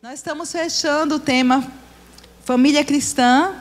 Nós estamos fechando o tema família cristã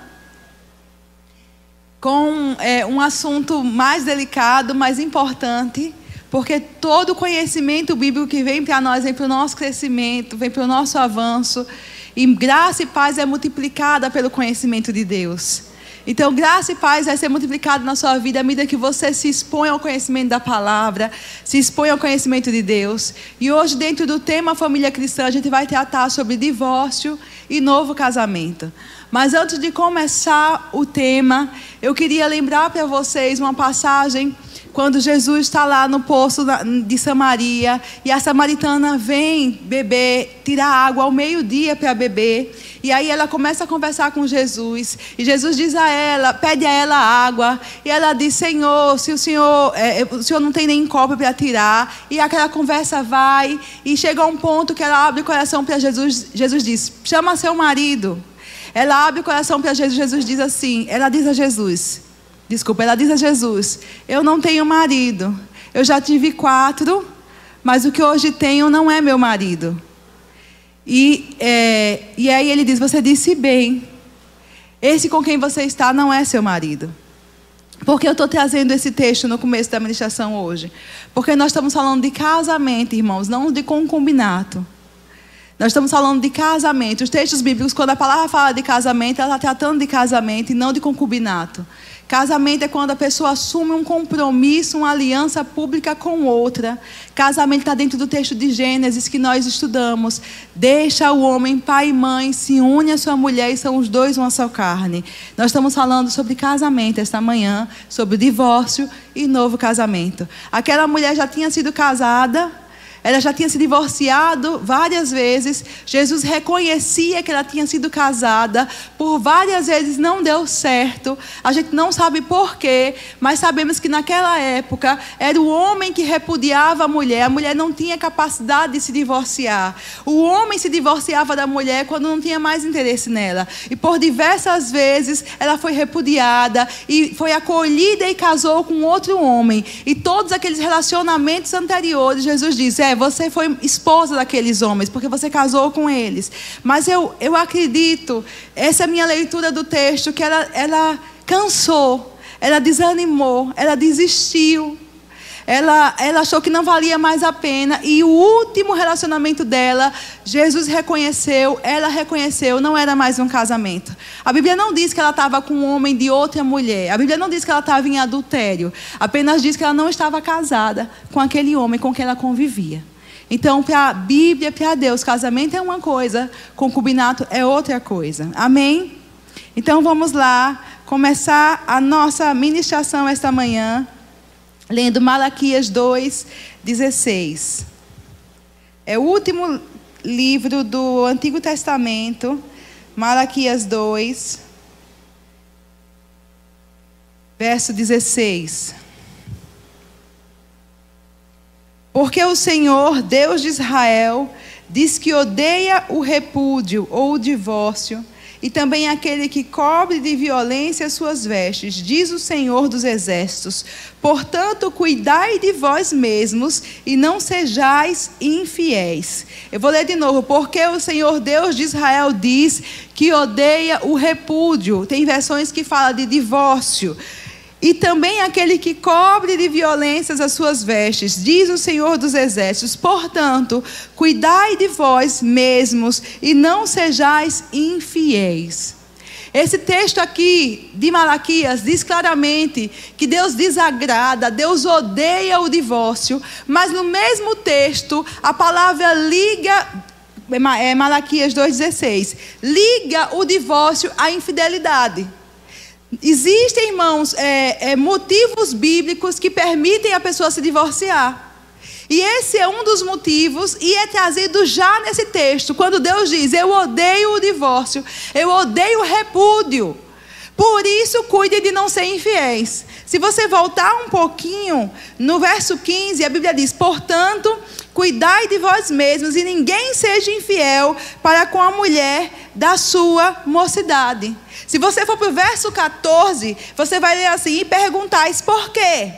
com um assunto mais delicado, mais importante, porque todo o conhecimento bíblico que vem para nós, vem para o nosso crescimento, vem para o nosso avanço, e graça e paz é multiplicada pelo conhecimento de Deus. Então, graça e paz vai ser multiplicado na sua vida à medida que você se expõe ao conhecimento da palavra, se expõe ao conhecimento de Deus. E hoje, dentro do tema família cristã, a gente vai tratar sobre divórcio e novo casamento. Mas antes de começar o tema, eu queria lembrar para vocês uma passagem quando Jesus está lá no poço de Samaria e a samaritana vem beber, tirar água ao meio-dia para beber. E aí ela começa a conversar com Jesus. E Jesus diz a ela, pede a ela água. E ela diz, Senhor, se o Senhor não tem nem copo para tirar. E aquela conversa vai. E chega a um ponto que ela abre o coração para Jesus. Jesus diz, chama seu marido. Ela abre o coração para Jesus. Jesus diz assim, ela diz a Jesus, eu não tenho marido. Eu já tive 4, mas o que hoje tenho não é meu marido. E aí ele diz, você disse bem, esse com quem você está não é seu marido. Por que eu estou trazendo esse texto no começo da ministração hoje? Porque nós estamos falando de casamento, irmãos, não de concubinato. Nós estamos falando de casamento. Os textos bíblicos, quando a palavra fala de casamento, ela está tratando de casamento e não de concubinato. Casamento é quando a pessoa assume um compromisso, uma aliança pública com outra. Casamento está dentro do texto de Gênesis que nós estudamos. Deixa o homem, pai e mãe, se une à sua mulher e são os dois uma só carne. Nós estamos falando sobre casamento esta manhã, sobre divórcio e novo casamento. Aquela mulher já tinha sido casada, ela já tinha se divorciado várias vezes. Jesus reconhecia que ela tinha sido casada. Por várias vezes não deu certo. A gente não sabe por quê, mas sabemos que naquela época era o homem que repudiava a mulher. A mulher não tinha capacidade de se divorciar. O homem se divorciava da mulher quando não tinha mais interesse nela. E por diversas vezes ela foi repudiada e foi acolhida e casou com outro homem. E todos aqueles relacionamentos anteriores, Jesus diz, você foi esposa daqueles homens, porque você casou com eles. Mas eu acredito, essa é a minha leitura do texto, que ela cansou, ela desanimou, ela desistiu. Ela achou que não valia mais a pena. E o último relacionamento dela, Jesus reconheceu, ela reconheceu, não era mais um casamento. A Bíblia não diz que ela estava com um homem de outra mulher. A Bíblia não diz que ela estava em adultério. Apenas diz que ela não estava casada com aquele homem com quem ela convivia. Então, para a Bíblia, para Deus, casamento é uma coisa, concubinato é outra coisa. Amém? Então, vamos lá começar a nossa ministração esta manhã, lendo Malaquias 2:16. É o último livro do Antigo Testamento, Malaquias 2, verso 16. Porque o Senhor, Deus de Israel, diz que odeia o repúdio ou o divórcio, e também aquele que cobre de violência as suas vestes, diz o Senhor dos Exércitos. Portanto, cuidai de vós mesmos e não sejais infiéis. Eu vou ler de novo. Porque o Senhor Deus de Israel diz que odeia o repúdio. Tem versões que falam de divórcio. E também aquele que cobre de violências as suas vestes, diz o Senhor dos Exércitos. Portanto, cuidai de vós mesmos e não sejais infiéis. Esse texto aqui de Malaquias diz claramente que Deus desagrada, Deus odeia o divórcio. Mas no mesmo texto, a palavra liga, Malaquias 2:16, liga o divórcio à infidelidade. Existem, irmãos, motivos bíblicos que permitem a pessoa se divorciar. E esse é um dos motivos, e é trazido já nesse texto, quando Deus diz, eu odeio o divórcio, eu odeio o repúdio. Por isso, cuide de não ser infiéis. Se você voltar um pouquinho, no verso 15, a Bíblia diz, portanto, cuidai de vós mesmos, e ninguém seja infiel para com a mulher da sua mocidade. Se você for para o verso 14, você vai ler assim, e perguntais por quê?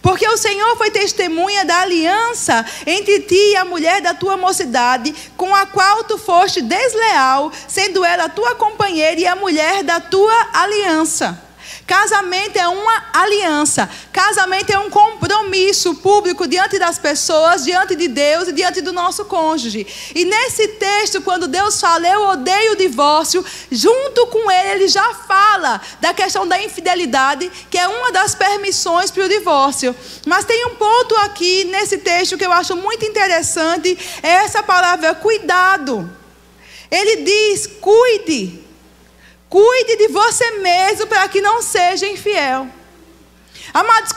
Porque o Senhor foi testemunha da aliança entre ti e a mulher da tua mocidade, com a qual tu foste desleal, sendo ela a tua companheira e a mulher da tua aliança. Casamento é uma aliança. Casamento é um compromisso público diante das pessoas, diante de Deus e diante do nosso cônjuge. E nesse texto, quando Deus fala, eu odeio o divórcio, junto com ele já fala da questão da infidelidade, que é uma das permissões para o divórcio. Mas tem um ponto aqui nesse texto que eu acho muito interessante, é essa palavra cuidado. Ele diz, cuide. Cuide de você mesmo para que não seja infiel. Amados,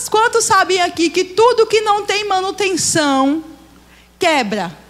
quantos sabem aqui que tudo que não tem manutenção quebra?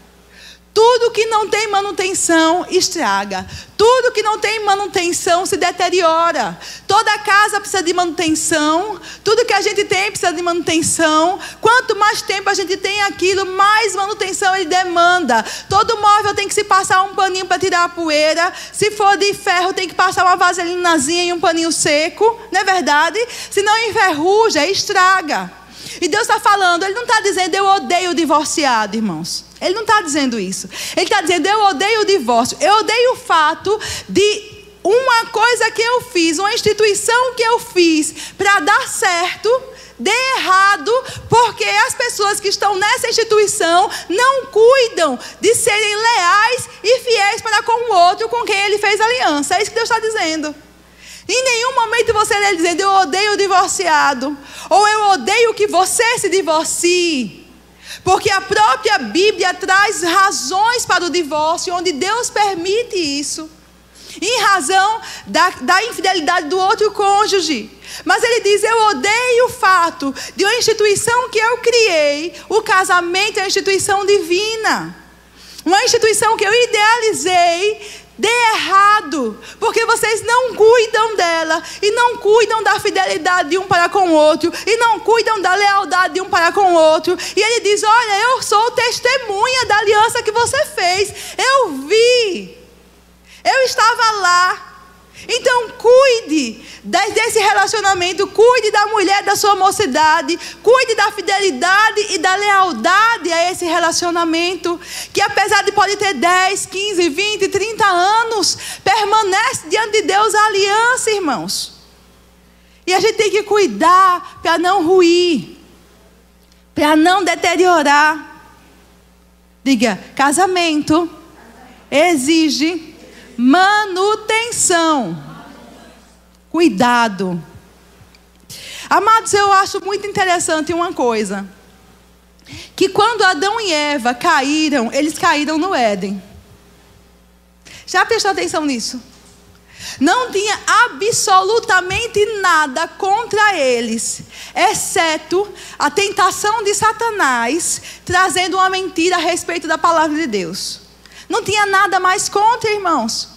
Tudo que não tem manutenção estraga. Tudo que não tem manutenção se deteriora. Toda casa precisa de manutenção. Tudo que a gente tem precisa de manutenção. Quanto mais tempo a gente tem aquilo, mais manutenção ele demanda. Todo móvel tem que se passar um paninho para tirar a poeira. Se for de ferro, tem que passar uma vaselinazinha e um paninho seco. Não é verdade? Senão enferruja, estraga. E Deus está falando, Ele não está dizendo eu odeio o divorciado, irmãos. Ele não está dizendo isso. Ele está dizendo eu odeio o divórcio. Eu odeio o fato de uma coisa que eu fiz, uma instituição que eu fiz para dar certo, dê errado, porque as pessoas que estão nessa instituição não cuidam de serem leais e fiéis para com o outro com quem Ele fez aliança. É isso que Deus está dizendo. Em nenhum momento você está dizendo eu odeio o divorciado, ou eu odeio que você se divorcie, porque a própria Bíblia traz razões para o divórcio, onde Deus permite isso, em razão da infidelidade do outro cônjuge. Mas ele diz, eu odeio o fato de uma instituição que eu criei, o casamento é uma instituição divina, uma instituição que eu idealizei, dê errado, porque vocês não cuidam dela, e não cuidam da fidelidade de um para com o outro, e não cuidam da lealdade de um para com o outro. E ele diz, olha, eu sou testemunha da aliança que você fez, eu vi, eu estava lá. Então cuide desse relacionamento, cuide da mulher da sua mocidade, cuide da fidelidade e da lealdade a esse relacionamento, que apesar de pode ter 10, 15, 20, 30 anos, permanece diante de Deus a aliança, irmãos. E a gente tem que cuidar para não ruir, para não deteriorar. Diga, casamento exige manutenção. Cuidado. Amados, eu acho muito interessante uma coisa, que quando Adão e Eva caíram, eles caíram no Éden. Já prestou atenção nisso? Não tinha absolutamente nada contra eles, exceto a tentação de Satanás, trazendo uma mentira a respeito da palavra de Deus. Não tinha nada mais contra, irmãos.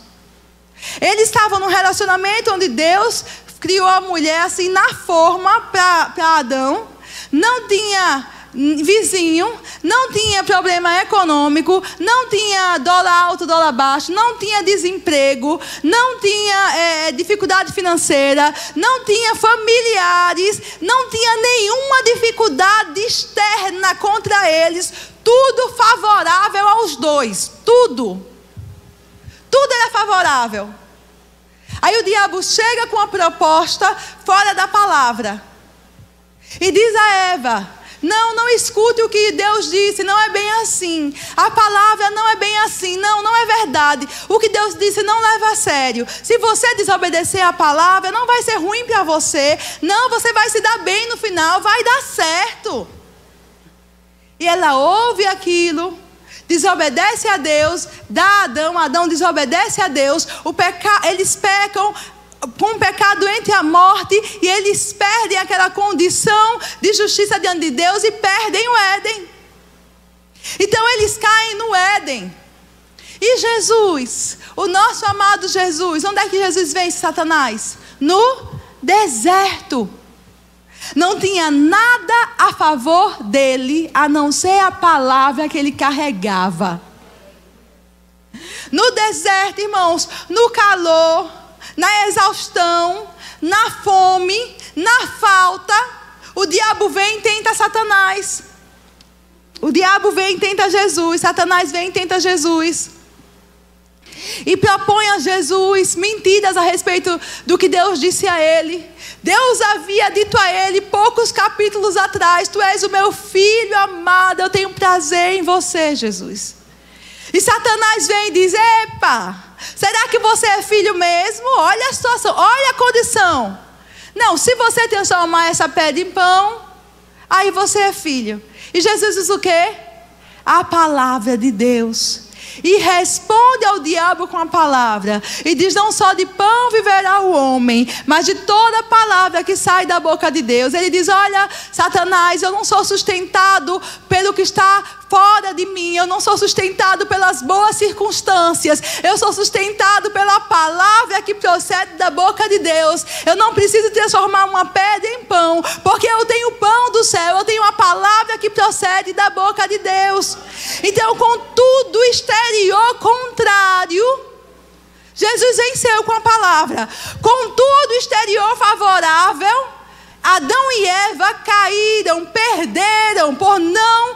Eles estavam num relacionamento onde Deus criou a mulher assim na forma para Adão. Não tinha vizinho, não tinha problema econômico, não tinha dólar alto, dólar baixo, não tinha desemprego, não tinha dificuldade financeira, não tinha familiares, não tinha nenhuma dificuldade externa contra eles. Tudo favorável aos dois, tudo era favorável. Aí o diabo chega com a proposta fora da palavra e diz a Eva, não escute o que Deus disse, não é bem assim, a palavra não é bem assim, não é verdade, o que Deus disse não leva a sério, se você desobedecer a palavra não vai ser ruim para você, não, você vai se dar bem no final, vai dar certo. E ela ouve aquilo, desobedece a Deus, dá Adão desobedece a Deus, eles pecam com um pecado entre a morte, e eles perdem aquela condição de justiça diante de Deus e perdem o Éden. Então eles caem no Éden. E Jesus, o nosso amado Jesus, onde é que Jesus vence Satanás? No deserto. Não tinha nada a favor dele, a não ser a palavra que ele carregava. No deserto, irmãos, no calor, na exaustão, na fome, na falta, O diabo vem e tenta Satanás. O diabo vem e tenta Jesus. Satanás vem e tenta Jesus. E propõe a Jesus mentiras a respeito do que Deus disse a ele. Deus havia dito a ele poucos capítulos atrás: tu és o meu filho amado, eu tenho prazer em você, Jesus. E Satanás vem e diz: epa, será que você é filho mesmo? Olha a situação, olha a condição. Não, se você transformar essa pedra em pão, aí você é filho. E Jesus diz o quê? A palavra de Deus. E responde ao diabo com a palavra. E diz: não só de pão viverá o homem, mas de toda palavra que sai da boca de Deus. Ele diz: olha, Satanás, eu não sou sustentado pelo que está fora de mim. Eu não sou sustentado pelas boas circunstâncias. Eu sou sustentado pela palavra que procede da boca de Deus. Eu não preciso transformar uma pedra em pão, porque eu tenho o pão do céu. Eu tenho a palavra que procede da boca de Deus. Então, com tudo exterior contrário, Jesus venceu com a palavra. Com tudo exterior favorável, Adão e Eva caíram, perderam por não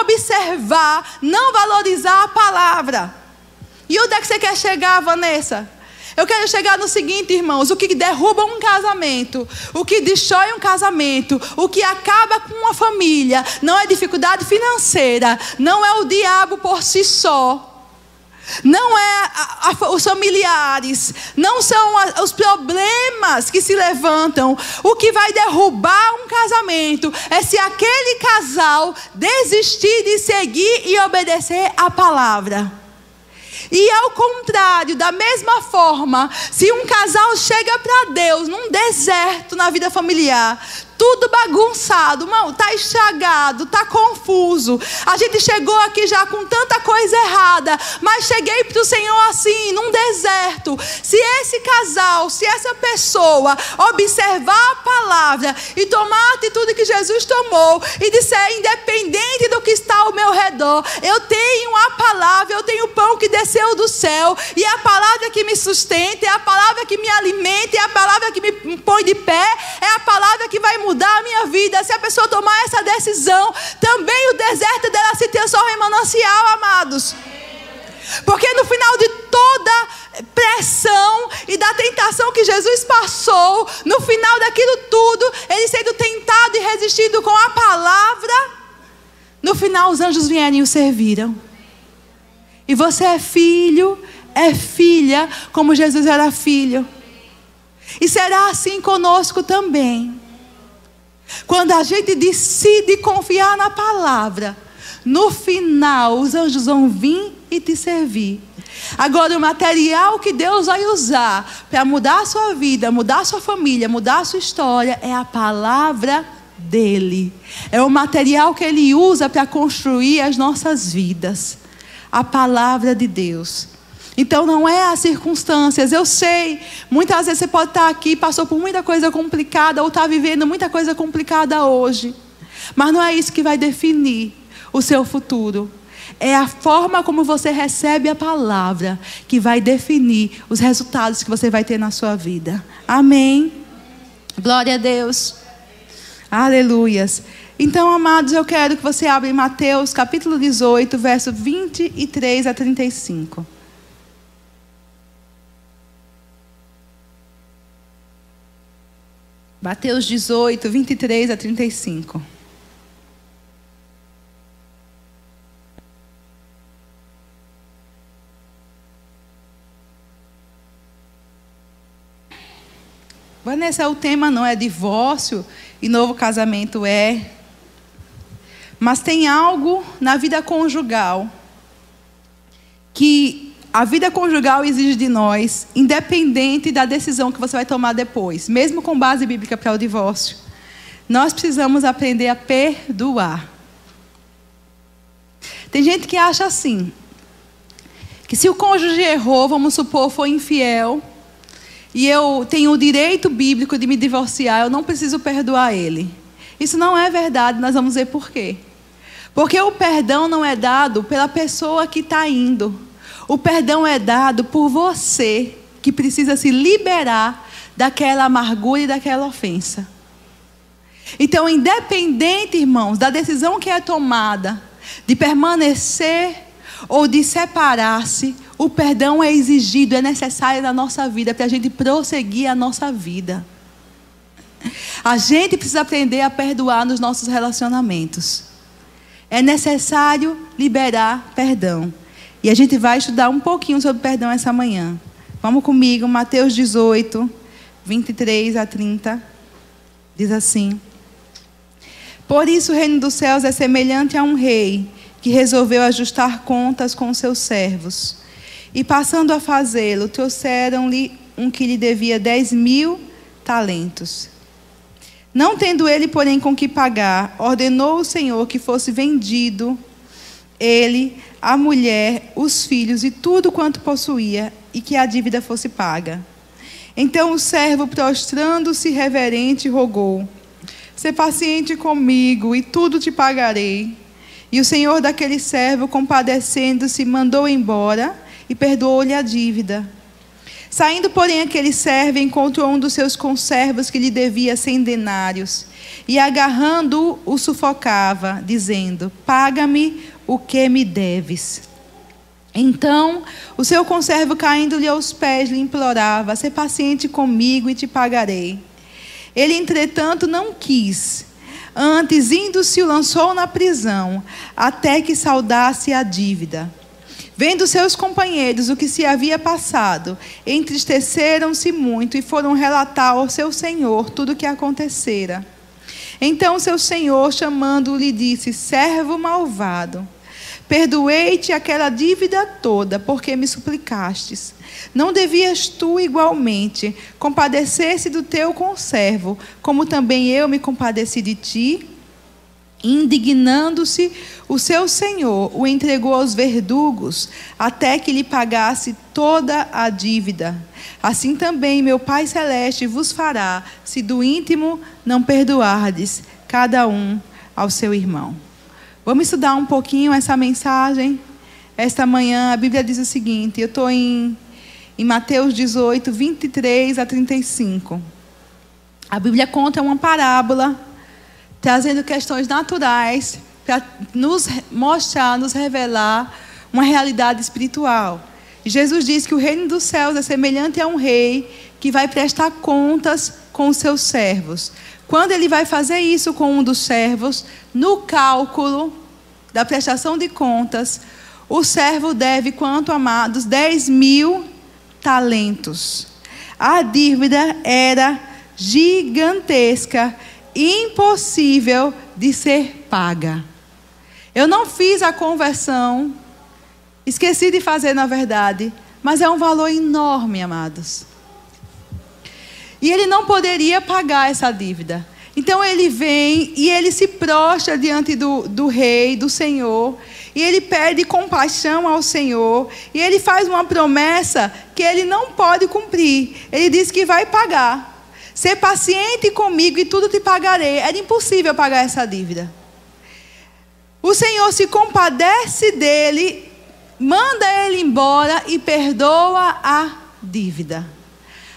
observar, não valorizar a palavra. E onde é que você quer chegar, Vanessa? Eu quero chegar no seguinte, irmãos: o que derruba um casamento, o que destrói um casamento, o que acaba com uma família, não é dificuldade financeira, não é o diabo por si só, não é os familiares, não são os problemas que se levantam. O que vai derrubar um casamento é se aquele casal desistir de seguir e obedecer a palavra. E ao contrário, da mesma forma, se um casal chega para Deus num deserto na vida familiar, tudo bagunçado, irmão, está estragado, está confuso. A gente chegou aqui já com tanta coisa errada, mas cheguei para o Senhor assim, num deserto. Se esse casal, se essa pessoa observar a palavra e tomar a atitude que Jesus tomou e disser: independente do que está ao meu redor, eu tenho a palavra, eu tenho o pão que desceu do céu, e é a palavra que me sustenta, é a palavra que me alimenta, é a palavra que me põe de pé, é a palavra que vai mudar a minha vida. Se a pessoa tomar essa decisão, também o deserto dela se transforma em manancial, amados. Porque no final de toda pressão e da tentação que Jesus passou, no final daquilo tudo, ele sendo tentado e resistido com a palavra, no final os anjos vieram e o serviram. E você é filho, é filha, como Jesus era filho. E será assim conosco também. Quando a gente decide confiar na palavra, no final os anjos vão vir e te servir. Agora, o material que Deus vai usar para mudar a sua vida, mudar a sua família, mudar a sua história, é a palavra dele. É o material que ele usa para construir as nossas vidas. A palavra de Deus. Então não é as circunstâncias. Eu sei, muitas vezes você pode estar aqui, passou por muita coisa complicada, ou está vivendo muita coisa complicada hoje, mas não é isso que vai definir o seu futuro. É a forma como você recebe a palavra que vai definir os resultados que você vai ter na sua vida. Amém? Glória a Deus. Aleluias. Então, amados, eu quero que você abra em Mateus capítulo 18, verso 23 a 35. Mateus 18, 23 a 35. Vanessa, o tema não é divórcio e novo casamento é. Mas tem algo na vida conjugal que a vida conjugal exige de nós, independente da decisão que você vai tomar depois, mesmo com base bíblica para o divórcio. Nós precisamos aprender a perdoar. Tem gente que acha assim, que se o cônjuge errou, vamos supor, foi infiel, e eu tenho o direito bíblico de me divorciar, eu não preciso perdoar ele. Isso não é verdade, nós vamos ver por quê. Porque o perdão não é dado pela pessoa que está indo. O perdão é dado por você, que precisa se liberar daquela amargura e daquela ofensa. Então, independente, irmãos, da decisão que é tomada, de permanecer ou de separar-se, o perdão é exigido, é necessário na nossa vida, para a gente prosseguir a nossa vida. A gente precisa aprender a perdoar nos nossos relacionamentos. É necessário liberar perdão. E a gente vai estudar um pouquinho sobre perdão essa manhã. Vamos comigo, Mateus 18, 23 a 30. Diz assim: por isso o reino dos céus é semelhante a um rei que resolveu ajustar contas com seus servos. E passando a fazê-lo, trouxeram-lhe um que lhe devia 10.000 talentos. Não tendo ele, porém, com que pagar, ordenou o Senhor que fosse vendido ele, a mulher, os filhos e tudo quanto possuía, e que a dívida fosse paga. Então o servo, prostrando-se reverente, rogou: sê paciente comigo, e tudo te pagarei. E o senhor daquele servo, compadecendo-se, mandou embora e perdoou-lhe a dívida. Saindo, porém, aquele servo encontrou um dos seus conservos que lhe devia 100 denários, e agarrando-o, o sufocava, dizendo: paga-me o que me deves. Então o seu conservo, caindo-lhe aos pés, lhe implorava: sê paciente comigo e te pagarei. Ele, entretanto, não quis. Antes, indo-se, o lançou na prisão, até que saldasse a dívida. Vendo seus companheiros o que se havia passado, entristeceram-se muito e foram relatar ao seu senhor tudo o que acontecera. Então seu senhor, chamando-o, lhe disse: servo malvado, perdoei-te aquela dívida toda, porque me suplicastes. Não devias tu, igualmente, compadecer-se do teu conservo, como também eu me compadeci de ti? Indignando-se, o seu senhor o entregou aos verdugos, até que lhe pagasse toda a dívida. Assim também meu Pai Celeste vos fará, se do íntimo não perdoardes cada um ao seu irmão. Vamos estudar um pouquinho essa mensagem? Esta manhã a Bíblia diz o seguinte, eu estou em Mateus 18, 23 a 35. A Bíblia conta uma parábola, trazendo questões naturais para nos mostrar, nos revelar uma realidade espiritual. E Jesus diz que o reino dos céus é semelhante a um rei que vai prestar contas com os seus servos. Quando ele vai fazer isso com um dos servos, no cálculo da prestação de contas, o servo deve, quanto amados, 10.000 talentos. A dívida era gigantesca, impossível de ser paga. Eu não fiz a conversão, esqueci de fazer na verdade, mas é um valor enorme, amados. E ele não poderia pagar essa dívida. Então ele vem e ele se prostra diante do rei, do Senhor, e ele pede compaixão ao Senhor, e ele faz uma promessa que ele não pode cumprir. Ele diz que vai pagar. Ser paciente comigo e tudo te pagarei. Era impossível pagar essa dívida. O Senhor se compadece dele, manda ele embora e perdoa a dívida.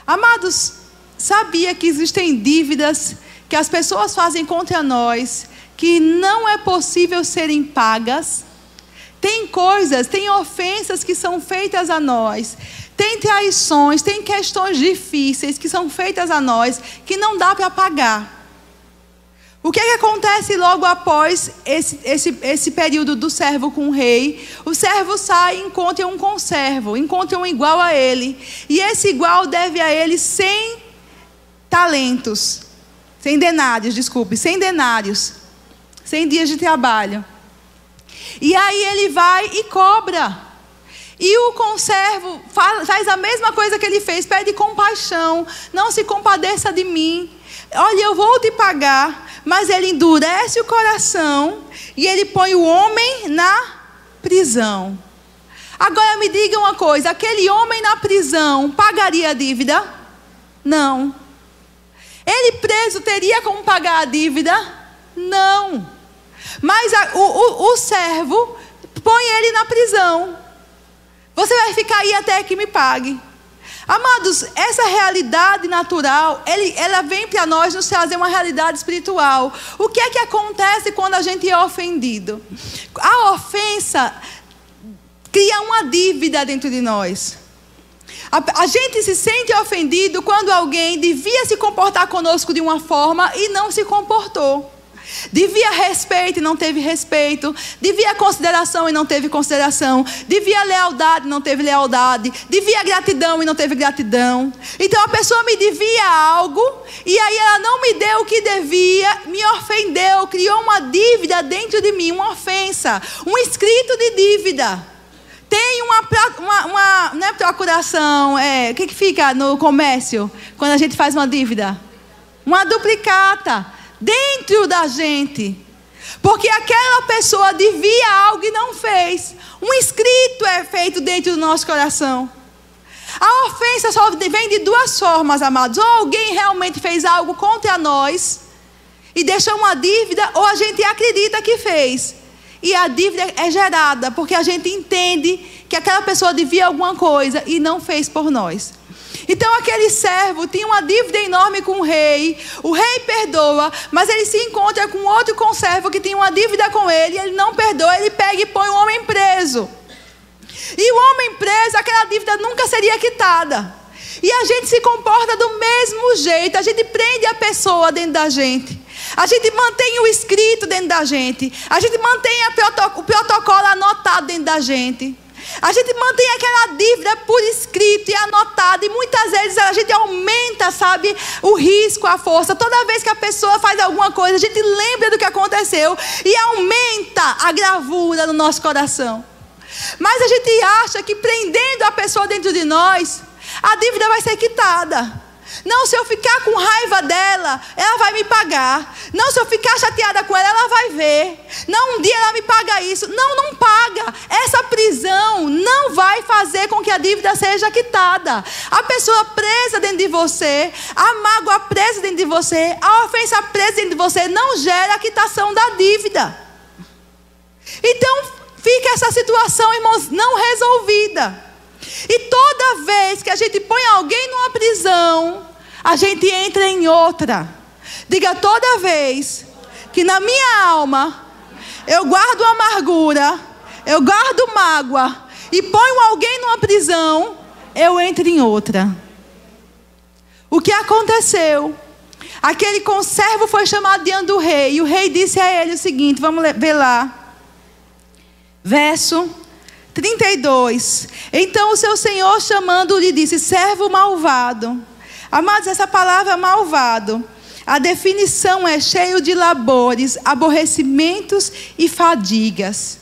Amados, sabia que existem dívidas que as pessoas fazem contra nós, que não é possível serem pagas? Tem coisas, tem ofensas que são feitas a nós, tem traições, tem questões difíceis que são feitas a nós, que não dá para pagar. O que acontece logo após esse período do servo com o rei? O servo sai e encontra um conservo, encontra um igual a ele. E esse igual deve a ele 100 talentos. 100 denários, 100 dias de trabalho. E aí ele vai e cobra. E o conservo faz a mesma coisa que ele fez, pede compaixão, não se compadeça de mim. Olha, eu vou te pagar. Mas ele endurece o coração e ele põe o homem na prisão. Agora me diga uma coisa, aquele homem na prisão pagaria a dívida? Não. Ele preso teria como pagar a dívida? Não. Mas o servo põe ele na prisão. Você vai ficar aí até que me pague. Amados, essa realidade natural, ela vem para nós nos trazer uma realidade espiritual. O que é que acontece quando a gente é ofendido? A ofensa cria uma dívida dentro de nós. A gente se sente ofendido quando alguém devia se comportar conosco de uma forma e não se comportou. Devia respeito e não teve respeito. Devia consideração e não teve consideração. Devia lealdade e não teve lealdade. Devia gratidão e não teve gratidão. Então a pessoa me devia algo e aí ela não me deu o que devia, me ofendeu, criou uma dívida dentro de mim, uma ofensa, um escrito de dívida. Tem uma não é procuração, o que fica no comércio quando a gente faz uma dívida? Uma duplicata dentro da gente, porque aquela pessoa devia algo e não fez. Um escrito é feito dentro do nosso coração. A ofensa só vem de duas formas, amados: ou alguém realmente fez algo contra nós e deixou uma dívida, ou a gente acredita que fez. E a dívida é gerada porque a gente entende que aquela pessoa devia alguma coisa e não fez por nós. Então aquele servo tinha uma dívida enorme com o rei perdoa, mas ele se encontra com outro conservo que tinha uma dívida com ele, ele não perdoa, ele pega e põe o homem preso. E o homem preso, aquela dívida nunca seria quitada. E a gente se comporta do mesmo jeito, a gente prende a pessoa dentro da gente. A gente mantém o escrito dentro da gente. A gente mantém o protocolo anotado dentro da gente. A gente mantém aquela dívida por escrito e anotada. E muitas vezes a gente aumenta, sabe, o risco, a força. Toda vez que a pessoa faz alguma coisa, a gente lembra do que aconteceu e aumenta a gravura no nosso coração. Mas a gente acha que prendendo a pessoa dentro de nós, a dívida vai ser quitada. Não, se eu ficar com raiva dela, ela vai me pagar. Não, se eu ficar chateada com ela vai ver. Não, um dia ela me paga isso. Não, não paga. Essa prisão não vai fazer com que a dívida seja quitada. A pessoa presa dentro de você, a mágoa presa dentro de você, a ofensa presa dentro de você não gera a quitação da dívida. Então fica essa situação, irmãos, não resolvida. E toda vez que a gente põe alguém numa prisão, a gente entra em outra. Diga: toda vez que na minha alma eu guardo amargura, eu guardo mágoa e ponho alguém numa prisão, eu entro em outra. O que aconteceu? Aquele conservo foi chamado diante do rei, e o rei disse a ele o seguinte, vamos ver lá. Verso 32. Então o seu senhor, chamando-lhe, disse: servo malvado. Amados, essa palavra malvado, a definição é cheio de labores, aborrecimentos e fadigas,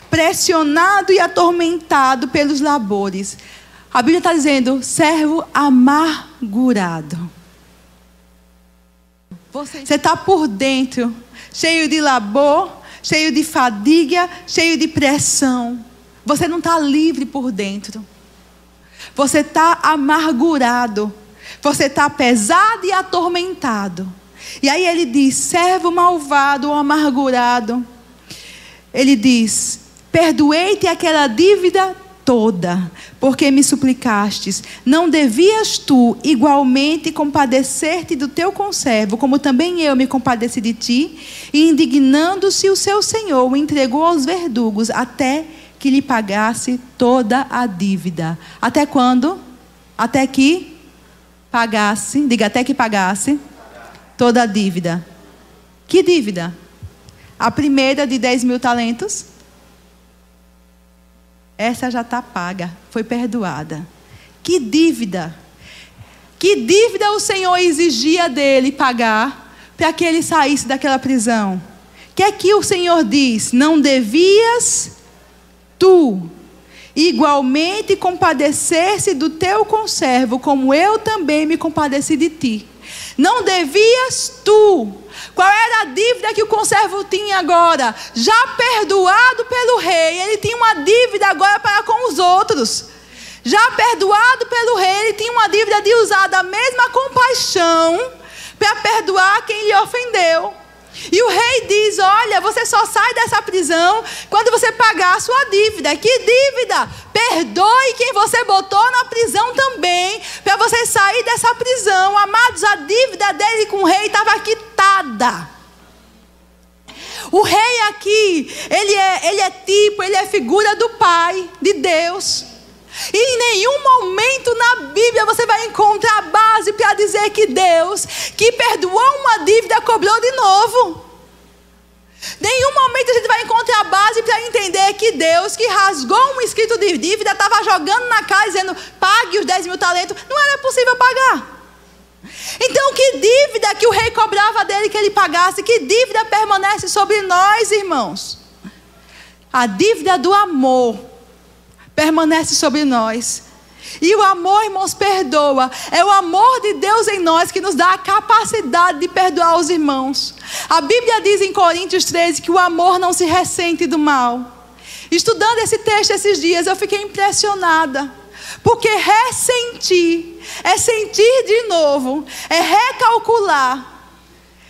pressionado e atormentado pelos labores. A Bíblia está dizendo: servo amargurado. Você está por dentro, cheio de labor, cheio de fadiga, cheio de pressão. Você não está livre por dentro. Você está amargurado. Você está pesado e atormentado. E aí ele diz: servo malvado ou amargurado. Ele diz: perdoei-te aquela dívida toda, porque me suplicastes. Não devias tu igualmente compadecer-te do teu conservo, como também eu me compadeci de ti? E indignando-se o seu senhor, o entregou aos verdugos, até que lhe pagasse toda a dívida. Até quando? Até que pagasse, diga, até que pagasse toda a dívida. Que dívida? A primeira de 10.000 talentos. Essa já está paga, foi perdoada. Que dívida? Que dívida o Senhor exigia dele pagar para que ele saísse daquela prisão? Que é que o Senhor diz? Não devias tu igualmente compadecer-se do teu conservo, como eu também me compadeci de ti. Não devias tu. Qual era a dívida que o conservo tinha agora? Já perdoado pelo rei, ele tinha uma dívida agora para com os outros. Já perdoado pelo rei, ele tinha uma dívida de usar da mesma compaixão para perdoar quem lhe ofendeu. E o rei diz: olha, você só sai dessa prisão quando você pagar a sua dívida. Que dívida? Perdoe quem você botou na prisão também, sair dessa prisão. Amados, a dívida dele com o rei estava quitada. O rei aqui, ele é figura do Pai, de Deus. E em nenhum momento na Bíblia você vai encontrar base para dizer que Deus, que perdoou uma dívida, cobrou de novo. Nenhum momento a gente vai encontrar base para entender que Deus, que rasgou um escrito de dívida, estava jogando na cara, dizendo, pague os 10 mil talentos. Não era possível pagar. Então, que dívida que o rei cobrava dele que ele pagasse? Que dívida permanece sobre nós, irmãos? A dívida do amor permanece sobre nós. E o amor, irmãos, perdoa. É o amor de Deus em nós que nos dá a capacidade de perdoar os irmãos. A Bíblia diz em Coríntios 13 que o amor não se ressente do mal. Estudando esse texto esses dias, eu fiquei impressionada. Porque ressentir é sentir de novo, é recalcular.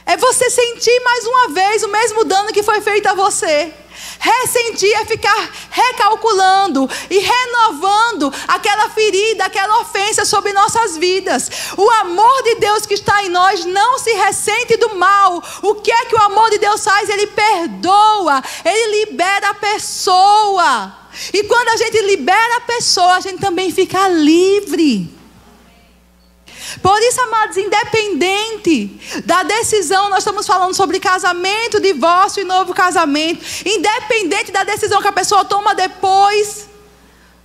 É você sentir mais uma vez o mesmo dano que foi feito a você. Ressentir é ficar recalculando e renovando aquela ferida, aquela ofensa sobre nossas vidas. O amor de Deus que está em nós não se ressente do mal. O que é que o amor de Deus faz? Ele perdoa, ele libera a pessoa. E quando a gente libera a pessoa, a gente também fica livre. Por isso, amados, independente da decisão, nós estamos falando sobre casamento, divórcio e novo casamento. Independente da decisão que a pessoa toma depois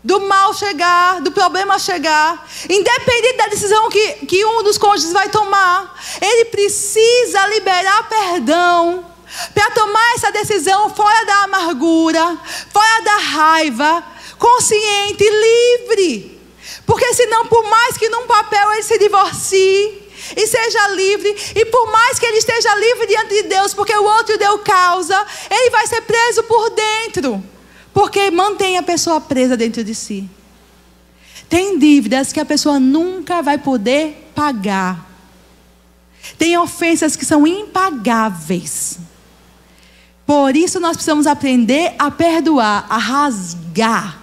do mal chegar, do problema chegar. Independente da decisão que um dos cônjuges vai tomar. Ele precisa liberar perdão para tomar essa decisão fora da amargura, fora da raiva, consciente, livre. Porque senão, por mais que num papel ele se divorcie e seja livre, e por mais que ele esteja livre diante de Deus, porque o outro deu causa, ele vai ser preso por dentro, porque mantém a pessoa presa dentro de si. Tem dívidas que a pessoa nunca vai poder pagar. Tem ofensas que são impagáveis. Por isso nós precisamos aprender a perdoar, a rasgar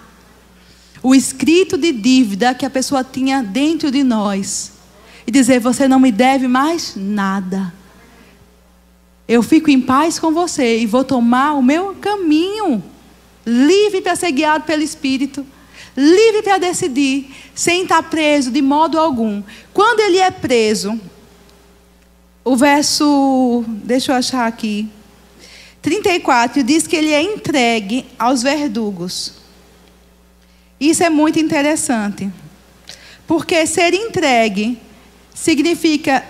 o escrito de dívida que a pessoa tinha dentro de nós. E dizer, você não me deve mais nada. Eu fico em paz com você e vou tomar o meu caminho. Livre para ser guiado pelo Espírito. Livre para decidir, sem estar preso de modo algum. Quando ele é preso, o verso, deixa eu achar aqui, 34, diz que ele é entregue aos verdugos. Isso é muito interessante. Porque ser entregue significa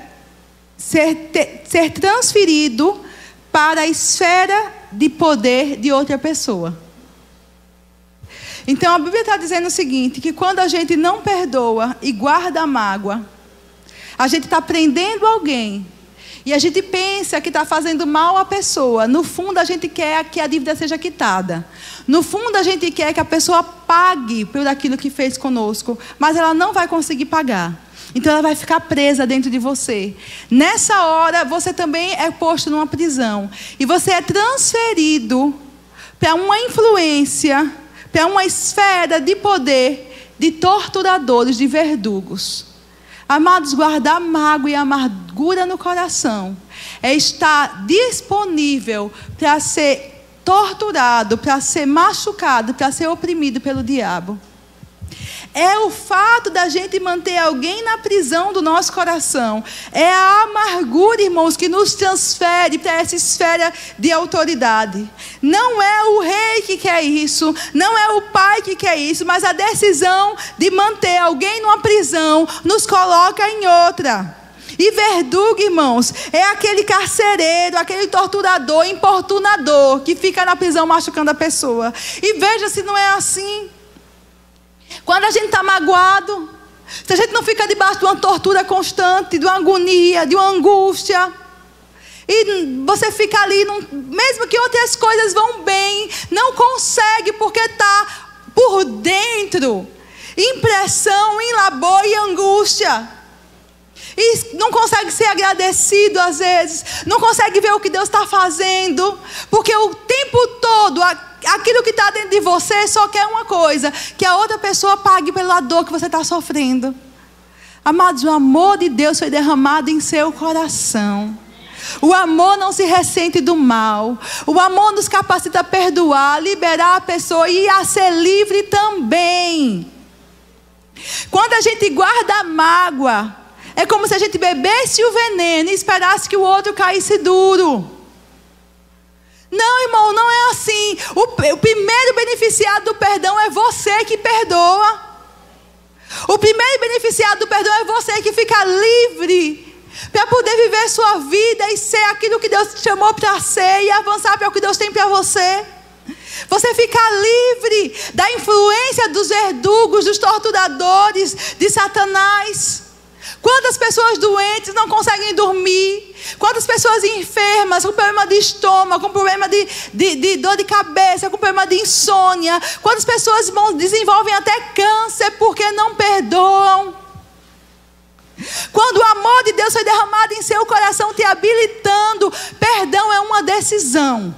ser transferido para a esfera de poder de outra pessoa. Então a Bíblia está dizendo o seguinte, que quando a gente não perdoa e guarda a mágoa, a gente está prendendo alguém. E a gente pensa que está fazendo mal à pessoa. No fundo, a gente quer que a dívida seja quitada. No fundo, a gente quer que a pessoa pague por aquilo que fez conosco. Mas ela não vai conseguir pagar. Então, ela vai ficar presa dentro de você. Nessa hora, você também é posto numa prisão. E você é transferido para uma influência, para uma esfera de poder de torturadores, de verdugos. Amados, guardar mágoa e amargura no coração é estar disponível para ser torturado, para ser machucado, para ser oprimido pelo diabo. É o fato da gente manter alguém na prisão do nosso coração. É a amargura, irmãos, que nos transfere para essa esfera de autoridade. Não é o rei que quer isso, não é o pai que quer isso, mas a decisão de manter alguém numa prisão nos coloca em outra. E verdugo, irmãos, é aquele carcereiro, aquele torturador, importunador, que fica na prisão machucando a pessoa. E veja se não é assim. Quando a gente está magoado, se a gente não fica debaixo de uma tortura constante, de uma agonia, de uma angústia, e você fica ali, mesmo que outras coisas vão bem, não consegue porque está por dentro, impressão, labor e angústia. E não consegue ser agradecido às vezes, não consegue ver o que Deus está fazendo, porque o tempo todo aquilo que está dentro de você só quer uma coisa, que a outra pessoa pague pela dor que você está sofrendo. Amados, o amor de Deus foi derramado em seu coração. O amor não se ressente do mal. O amor nos capacita a perdoar, liberar a pessoa e a ser livre também. Quando a gente guarda a mágoa, é como se a gente bebesse o veneno e esperasse que o outro caísse duro. Não, irmão, não é assim. O primeiro beneficiado do perdão é você que perdoa. O primeiro beneficiado do perdão é você que fica livre para poder viver sua vida e ser aquilo que Deus te chamou para ser e avançar para o que Deus tem para você. Você fica livre da influência dos verdugos, dos torturadores, de Satanás. Quantas pessoas doentes não conseguem dormir? Quantas pessoas enfermas, com problema de estômago, com problema de dor de cabeça, com problema de insônia? Quantas pessoas desenvolvem até câncer porque não perdoam? Quando o amor de Deus foi derramado em seu coração, te habilitando, perdão é uma decisão.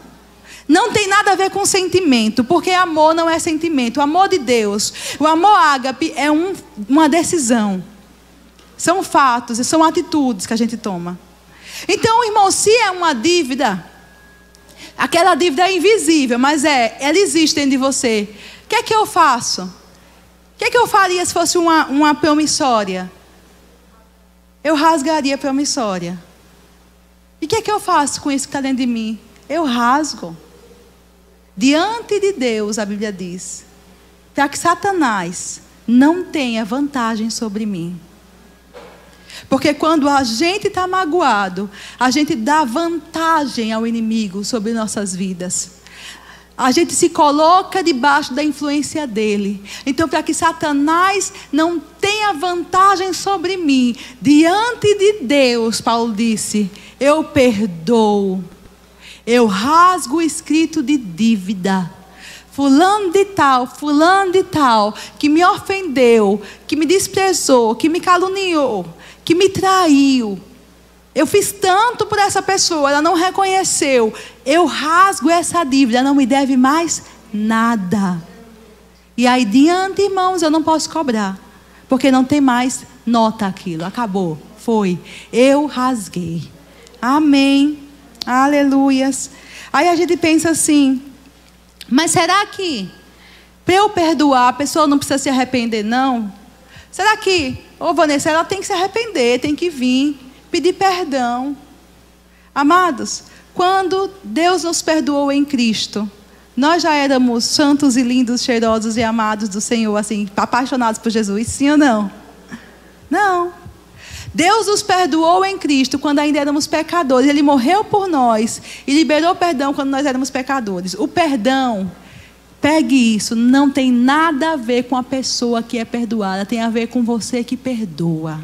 Não tem nada a ver com sentimento, porque amor não é sentimento. O amor de Deus, o amor ágape é uma decisão. São fatos, são atitudes que a gente toma. Então, irmão, se é uma dívida, aquela dívida é invisível, mas ela existe dentro de você. O que é que eu faço? O que é que eu faria se fosse uma promissória? Eu rasgaria a promissória. E o que é que eu faço com isso que está dentro de mim? Eu rasgo. Diante de Deus, a Bíblia diz, para que Satanás não tenha vantagem sobre mim. Porque quando a gente está magoado, a gente dá vantagem ao inimigo sobre nossas vidas. A gente se coloca debaixo da influência dele. Então, para que Satanás não tenha vantagem sobre mim, diante de Deus, Paulo disse, eu perdoo. Eu rasgo o escrito de dívida. Fulano de tal, que me ofendeu, que me desprezou, que me caluniou, que me traiu. Eu fiz tanto por essa pessoa, ela não reconheceu. Eu rasgo essa dívida, ela não me deve mais nada. E aí diante, irmãos, eu não posso cobrar, porque não tem mais nota aquilo, acabou, foi. Eu rasguei. Amém. Aleluias. Aí a gente pensa assim, mas será que para eu perdoar a pessoa não precisa se arrepender, não? Será que, Vanessa, ela tem que se arrepender, tem que vir, pedir perdão? Amados, quando Deus nos perdoou em Cristo, nós já éramos santos e lindos, cheirosos e amados do Senhor, assim, apaixonados por Jesus, sim ou não? Não. Deus nos perdoou em Cristo quando ainda éramos pecadores. Ele morreu por nós e liberou perdão quando nós éramos pecadores. O perdão, pegue isso, não tem nada a ver com a pessoa que é perdoada, tem a ver com você que perdoa.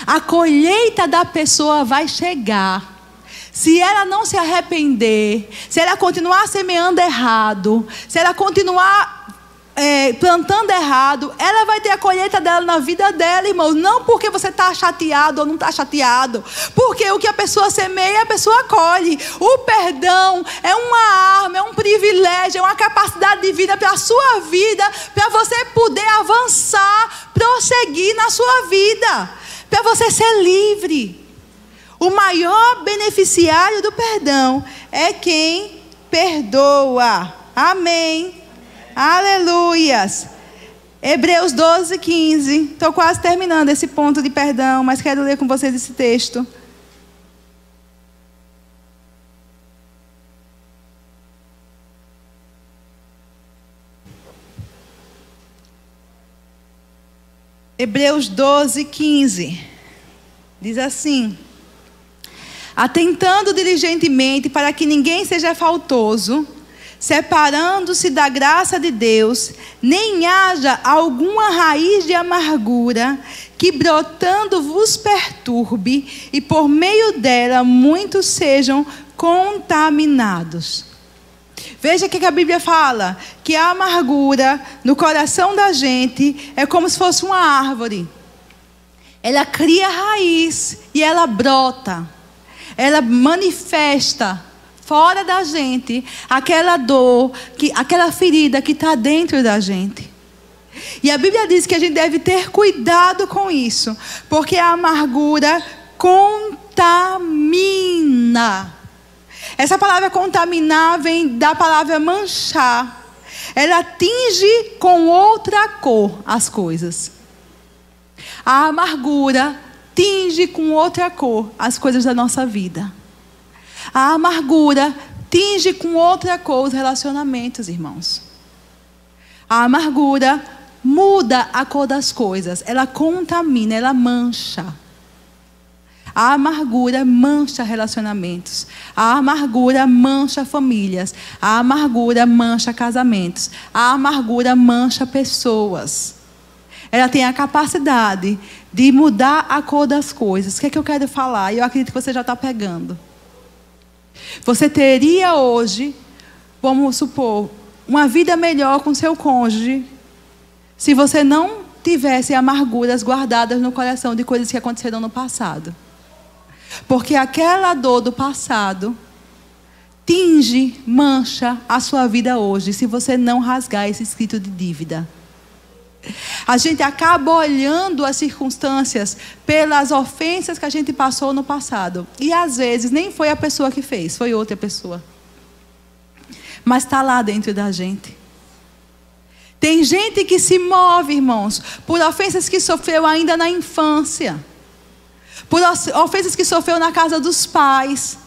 A colheita da pessoa vai chegar. Se ela não se arrepender, se ela continuar semeando errado, se ela continuar plantando errado, ela vai ter a colheita dela na vida dela, irmãos. Não porque você está chateado ou não está chateado, porque o que a pessoa semeia, a pessoa colhe. O perdão é uma arma, é um privilégio, é uma capacidade de vida para a sua vida, para você poder avançar, prosseguir na sua vida, para você ser livre. O maior beneficiário do perdão é quem perdoa. Amém. Aleluias. Hebreus 12, 15. Estou quase terminando esse ponto de perdão, mas quero ler com vocês esse texto. Hebreus 12, 15. Diz assim: atentando diligentemente para que ninguém seja faltoso, separando-se da graça de Deus, nem haja alguma raiz de amargura que brotando vos perturbe, e por meio dela muitos sejam contaminados. Veja o que a Bíblia fala, que a amargura no coração da gente é como se fosse uma árvore. Ela cria raiz e ela brota, ela manifesta fora da gente aquela dor, aquela ferida que está dentro da gente. E a Bíblia diz que a gente deve ter cuidado com isso, porque a amargura contamina. Essa palavra contaminar vem da palavra manchar. Ela tinge com outra cor as coisas. A amargura tinge com outra cor as coisas da nossa vida. A amargura tinge com outra cor os relacionamentos, irmãos. A amargura muda a cor das coisas. Ela contamina, ela mancha. A amargura mancha relacionamentos. A amargura mancha famílias. A amargura mancha casamentos. A amargura mancha pessoas. Ela tem a capacidade de mudar a cor das coisas. O que é que eu quero falar? E eu acredito que você já está pegando. Você teria hoje, vamos supor, uma vida melhor com seu cônjuge, se você não tivesse amarguras guardadas no coração de coisas que aconteceram no passado. Porque aquela dor do passado tinge, mancha a sua vida hoje, se você não rasgar esse escrito de dívida. A gente acaba olhando as circunstâncias pelas ofensas que a gente passou no passado. E às vezes nem foi a pessoa que fez, foi outra pessoa. Mas está lá dentro da gente. Tem gente que se move, irmãos, por ofensas que sofreu ainda na infância. Por ofensas que sofreu na casa dos pais.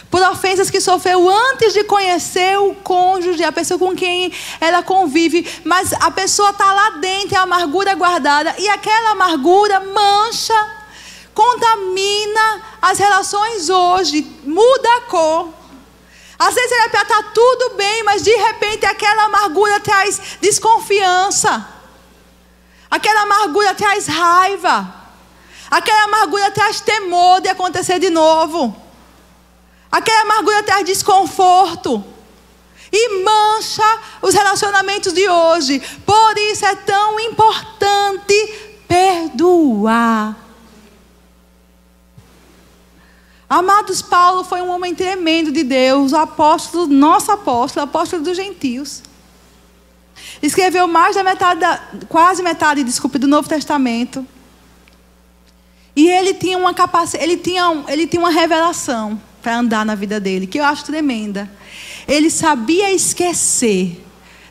Por ofensas que sofreu antes de conhecer o cônjuge, a pessoa com quem ela convive. Mas a pessoa está lá dentro, a amargura guardada. E aquela amargura mancha, contamina as relações hoje. Muda a cor. Às vezes era para estar tudo bem, mas de repente aquela amargura traz desconfiança. Aquela amargura traz raiva. Aquela amargura traz temor de acontecer de novo. Aquela amargura traz desconforto. E mancha os relacionamentos de hoje. Por isso é tão importante perdoar. Amados, Paulo foi um homem tremendo de Deus. O apóstolo, nosso apóstolo, apóstolo dos gentios. Escreveu mais da metade, quase metade, do Novo Testamento. E ele tinha uma capacidade, ele tinha uma revelação para andar na vida dele, que eu acho tremenda. Ele sabia esquecer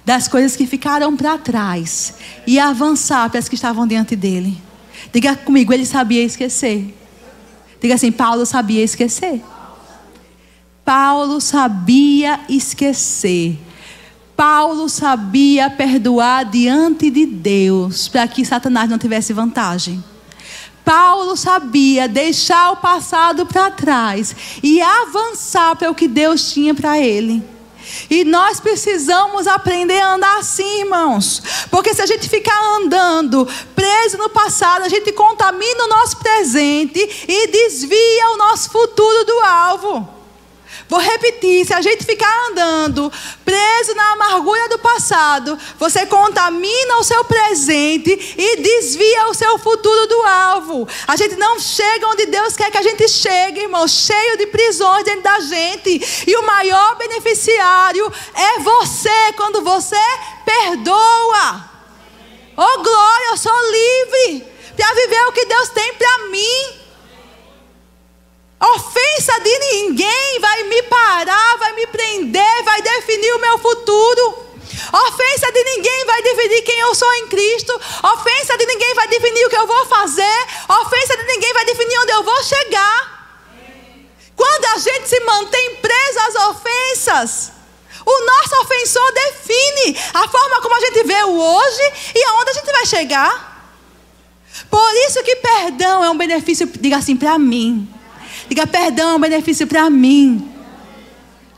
das coisas que ficaram para trás e avançar para as que estavam diante dele. Diga comigo, ele sabia esquecer. Diga assim, Paulo sabia esquecer. Paulo sabia esquecer. Paulo sabia perdoar diante de Deus, para que Satanás não tivesse vantagem. Paulo sabia deixar o passado para trás e avançar para o que Deus tinha para ele. E nós precisamos aprender a andar assim, irmãos. Porque se a gente ficar andando preso no passado, a gente contamina o nosso presente e desvia o nosso futuro do alvo. Vou repetir, se a gente ficar andando preso na amargura do passado, você contamina o seu presente e desvia o seu futuro do alvo. A gente não chega onde Deus quer que a gente chegue, irmão, cheio de prisões dentro da gente. E o maior beneficiário é você, quando você perdoa. Oh glória, eu sou livre para viver o que Deus tem para mim. Ofensa de ninguém vai me parar, vai me prender, vai definir o meu futuro. Ofensa de ninguém vai definir quem eu sou em Cristo. Ofensa de ninguém vai definir o que eu vou fazer. Ofensa de ninguém vai definir onde eu vou chegar. Quando a gente se mantém preso às ofensas, o nosso ofensor define a forma como a gente vê o hoje e aonde a gente vai chegar. Por isso que perdão é um benefício, diga assim, para mim. Diga, perdão é um benefício para mim.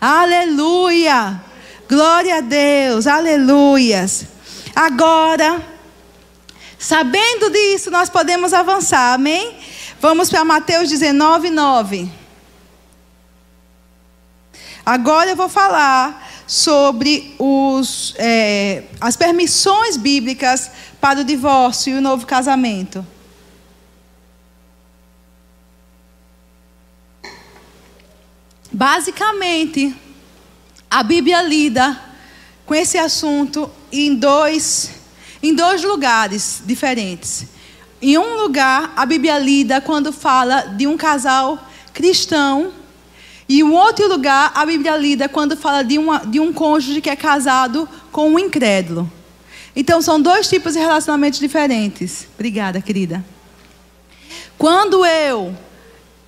Aleluia. Glória a Deus. Aleluias. Agora, sabendo disso, nós podemos avançar. Amém? Vamos para Mateus 19, 9. Agora eu vou falar sobre as permissões bíblicas para o divórcio e o novo casamento. Basicamente, a Bíblia lida com esse assunto em dois em dois lugares diferentes. Em um lugar, a Bíblia lida quando fala de um casal cristão. E em um outro lugar, a Bíblia lida quando fala de um cônjuge que é casado com um incrédulo. Então, são dois tipos de relacionamentos diferentes. Obrigada, querida. Quando eu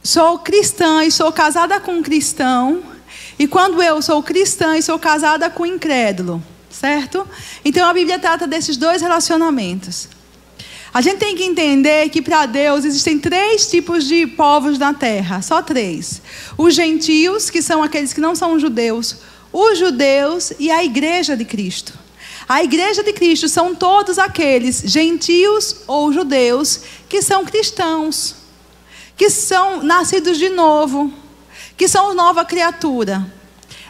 sou cristã e sou casada com um cristão, e quando eu sou cristã e sou casada com um incrédulo, certo? Então, a Bíblia trata desses dois relacionamentos. A gente tem que entender que para Deus existem três tipos de povos na terra, só três. Os gentios, que são aqueles que não são judeus, os judeus e a igreja de Cristo. A igreja de Cristo são todos aqueles gentios ou judeus que são cristãos, que são nascidos de novo, que são nova criatura.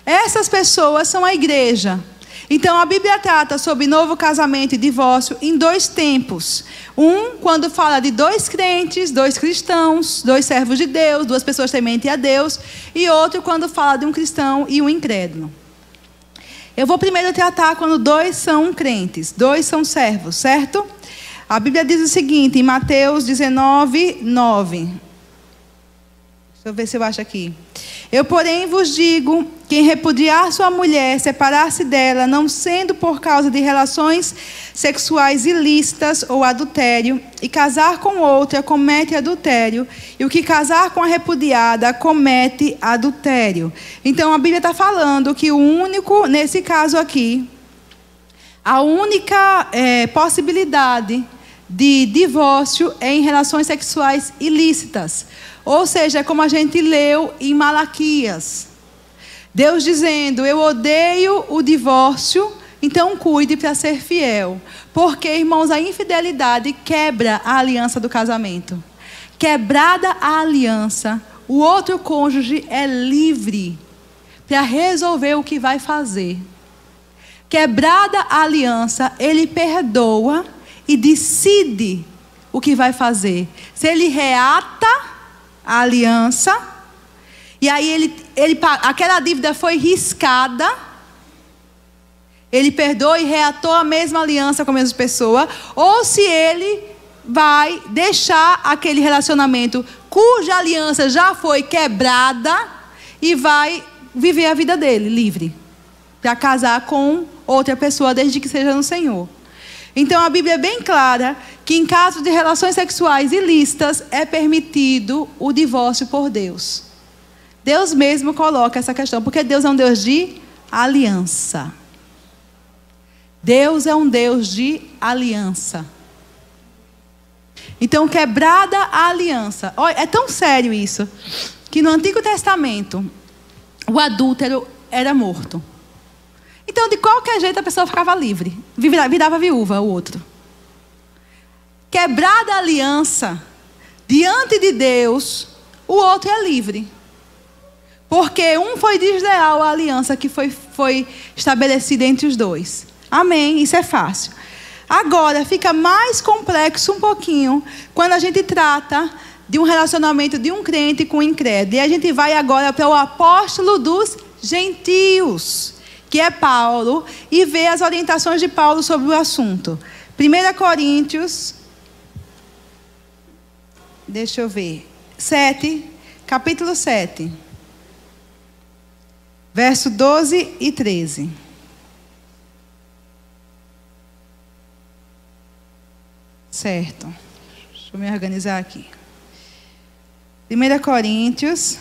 Essas pessoas são a igreja. Então a Bíblia trata sobre novo casamento e divórcio em dois tempos. Um, quando fala de dois crentes, dois cristãos, dois servos de Deus, duas pessoas tementes a Deus. E outro, quando fala de um cristão e um incrédulo. Eu vou primeiro tratar quando dois são crentes, dois são servos, certo? A Bíblia diz o seguinte, em Mateus 19, 9. Deixa eu ver se eu acho aqui. Eu, porém, vos digo, quem repudiar sua mulher, separar-se dela, não sendo por causa de relações sexuais ilícitas ou adultério, e casar com outra, comete adultério, e o que casar com a repudiada, comete adultério. Então, a Bíblia está falando que o único, nesse caso aqui, a única possibilidade de divórcio é em relações sexuais ilícitas. Ou seja, como a gente leu em Malaquias. Deus dizendo, eu odeio o divórcio, então cuide para ser fiel. Porque, irmãos, a infidelidade quebra a aliança do casamento. Quebrada a aliança, o outro cônjuge é livre para resolver o que vai fazer. Quebrada a aliança, ele perdoa e decide o que vai fazer. Se ele reata a aliança, e aí aquela dívida foi riscada, ele perdoa e reatou a mesma aliança com a mesma pessoa, ou se ele vai deixar aquele relacionamento cuja aliança já foi quebrada e vai viver a vida dele livre, para casar com outra pessoa, desde que seja no Senhor. Então a Bíblia é bem clara que em caso de relações sexuais ilícitas é permitido o divórcio por Deus. Deus mesmo coloca essa questão, porque Deus é um Deus de aliança. Deus é um Deus de aliança. Então, quebrada a aliança. Olha, é tão sério isso, que no Antigo Testamento, o adúltero era morto. Então, de qualquer jeito, a pessoa ficava livre. Virava viúva, o outro. Quebrada a aliança, diante de Deus, o outro é livre. Porque um foi desleal à aliança que foi estabelecida entre os dois. Amém? Isso é fácil. Agora, fica mais complexo um pouquinho, quando a gente trata de um relacionamento de um crente com um incrédulo. E a gente vai agora para o apóstolo dos gentios, que é Paulo, e vê as orientações de Paulo sobre o assunto. 1 Coríntios, deixa eu ver, 7, capítulo 7, verso 12 e 13. Certo. Deixa eu me organizar aqui. 1 Coríntios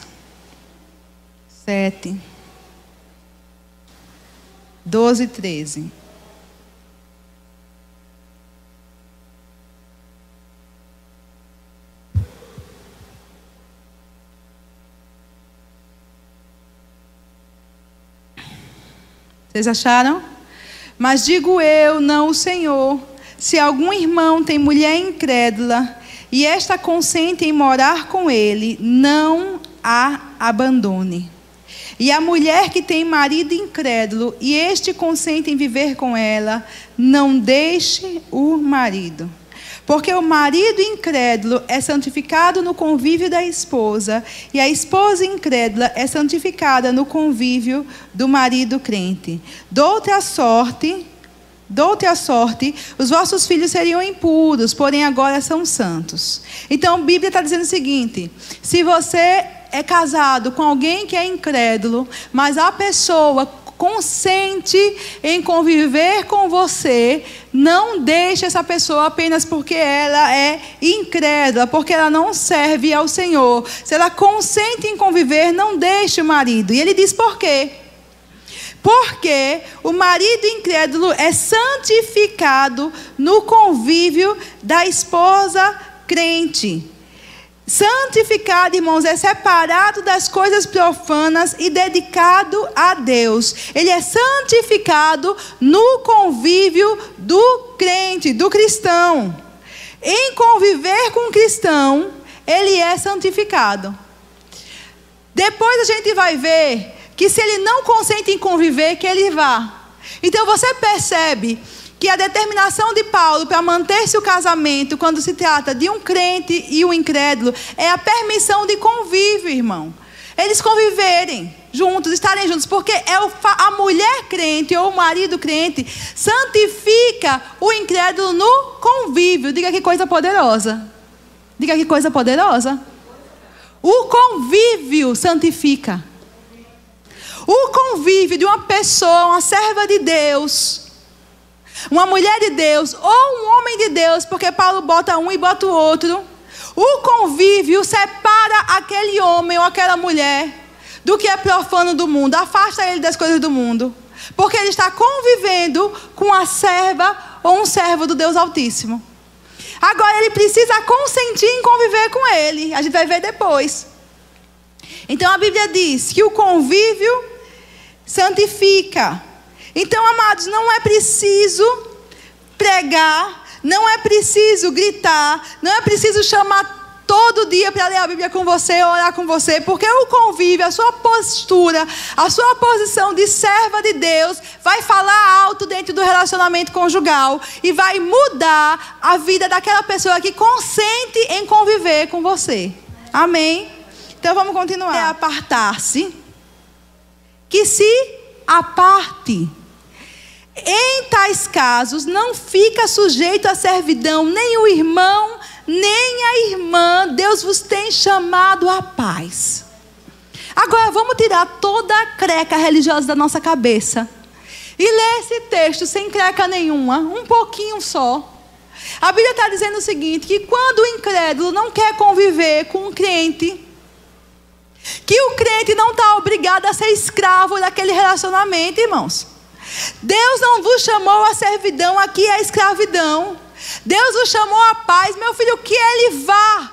7, 12 e 13. Vocês acharam? Mas digo eu, não o Senhor, se algum irmão tem mulher incrédula e esta consente em morar com ele, não a abandone. E a mulher que tem marido incrédulo e este consente em viver com ela, não deixe o marido. Porque o marido incrédulo é santificado no convívio da esposa, e a esposa incrédula é santificada no convívio do marido crente. De outra sorte, de outra sorte, os vossos filhos seriam impuros, porém agora são santos. Então a Bíblia está dizendo o seguinte: se você é casado com alguém que é incrédulo, mas a pessoa consente em conviver com você, não deixe essa pessoa apenas porque ela é incrédula, porque ela não serve ao Senhor. Se ela consente em conviver, não deixe o marido. E ele diz por quê? Porque o marido incrédulo é santificado no convívio da esposa crente. Santificado, irmãos, é separado das coisas profanas e dedicado a Deus. Ele é santificado no convívio do crente, do cristão. Em conviver com o cristão, ele é santificado. Depois a gente vai ver que se ele não consente em conviver, que ele vá. Então você percebe que a determinação de Paulo para manter-se o casamento, quando se trata de um crente e um incrédulo, é a permissão de convívio, irmão. Eles conviverem juntos, estarem juntos, porque a mulher crente ou o marido crente santifica o incrédulo no convívio. Diga que coisa poderosa. Diga que coisa poderosa. O convívio santifica. O convívio de uma pessoa, uma serva de Deus, uma mulher de Deus ou um homem de Deus, porque Paulo bota um e bota o outro. O convívio separa aquele homem ou aquela mulher do que é profano do mundo, afasta ele das coisas do mundo, porque ele está convivendo com a serva ou um servo do Deus Altíssimo. Agora ele precisa consentir em conviver com ele. A gente vai ver depois. Então a Bíblia diz que o convívio santifica. Então, amados, não é preciso pregar, não é preciso gritar, não é preciso chamar todo dia para ler a Bíblia com você, orar com você, porque o convívio, a sua postura, a sua posição de serva de Deus vai falar alto dentro do relacionamento conjugal e vai mudar a vida daquela pessoa que consente em conviver com você. Amém? Então vamos continuar. É apartar-se, que se aparte. Em tais casos, não fica sujeito à servidão nem o irmão, nem a irmã. Deus vos tem chamado à paz. Agora, vamos tirar toda a creca religiosa da nossa cabeça e ler esse texto sem creca nenhuma, um pouquinho só. A Bíblia está dizendo o seguinte, que quando o incrédulo não quer conviver com o crente, que o crente não está obrigado a ser escravo daquele relacionamento, irmãos. Deus não vos chamou à servidão, aqui é a escravidão. Deus vos chamou à paz, meu filho, que ele vá.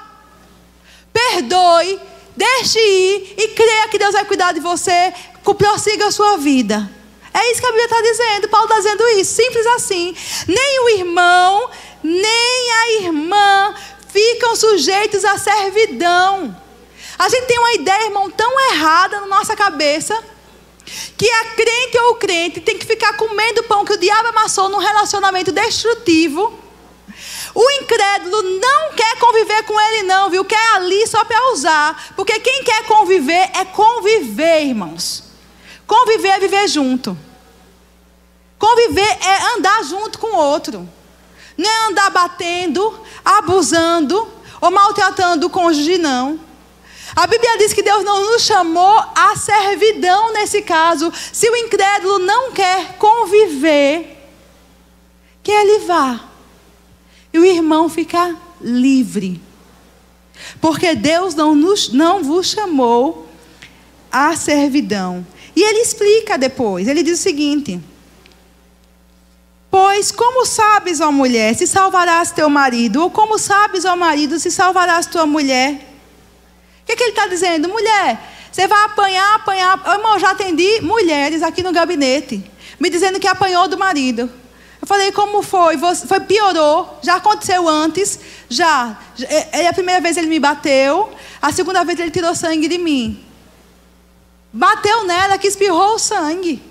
Perdoe, deixe ir e creia que Deus vai cuidar de você, prossiga a sua vida. É isso que a Bíblia está dizendo, Paulo está dizendo isso, simples assim. Nem o irmão, nem a irmã ficam sujeitos à servidão. A gente tem uma ideia, irmão, tão errada na nossa cabeça, que a crente ou o crente tem que ficar comendo o pão que o diabo amassou num relacionamento destrutivo. O incrédulo não quer conviver com ele não, viu? Quer ali só para usar. Porque quem quer conviver é conviver, irmãos. Conviver é viver junto. Conviver é andar junto com o outro. Não é andar batendo, abusando ou maltratando o cônjuge, não. A Bíblia diz que Deus não nos chamou à servidão nesse caso. Se o incrédulo não quer conviver, que ele vá. E o irmão fica livre. Porque Deus não vos chamou à servidão. E ele explica depois. Ele diz o seguinte: pois como sabes, ó mulher, se salvarás teu marido? Ou como sabes, ó marido, se salvarás tua mulher? O que ele está dizendo? Mulher, você vai apanhar. Irmão, já atendi mulheres aqui no gabinete, me dizendo que apanhou do marido. Eu falei, como foi? Piorou, já aconteceu antes, já. A primeira vez ele me bateu, a segunda vez ele tirou sangue de mim. Bateu nela, que espirrou o sangue.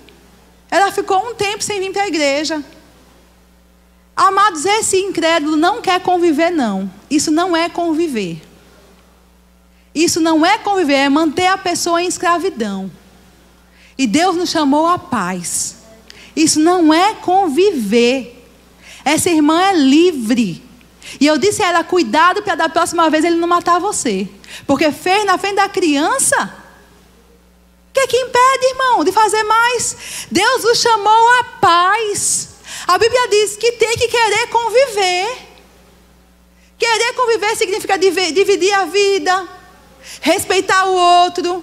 Ela ficou um tempo sem vir para a igreja. Amados, esse incrédulo não quer conviver, não. Isso não é conviver. Isso não é conviver, é manter a pessoa em escravidão. E Deus nos chamou à paz. Isso não é conviver. Essa irmã é livre. E eu disse a ela, cuidado para da próxima vez ele não matar você. Porque fez na frente da criança. O que é que impede, irmão, de fazer mais? Deus o chamou à paz. A Bíblia diz que tem que querer conviver. Querer conviver significa dividir a vida, respeitar o outro.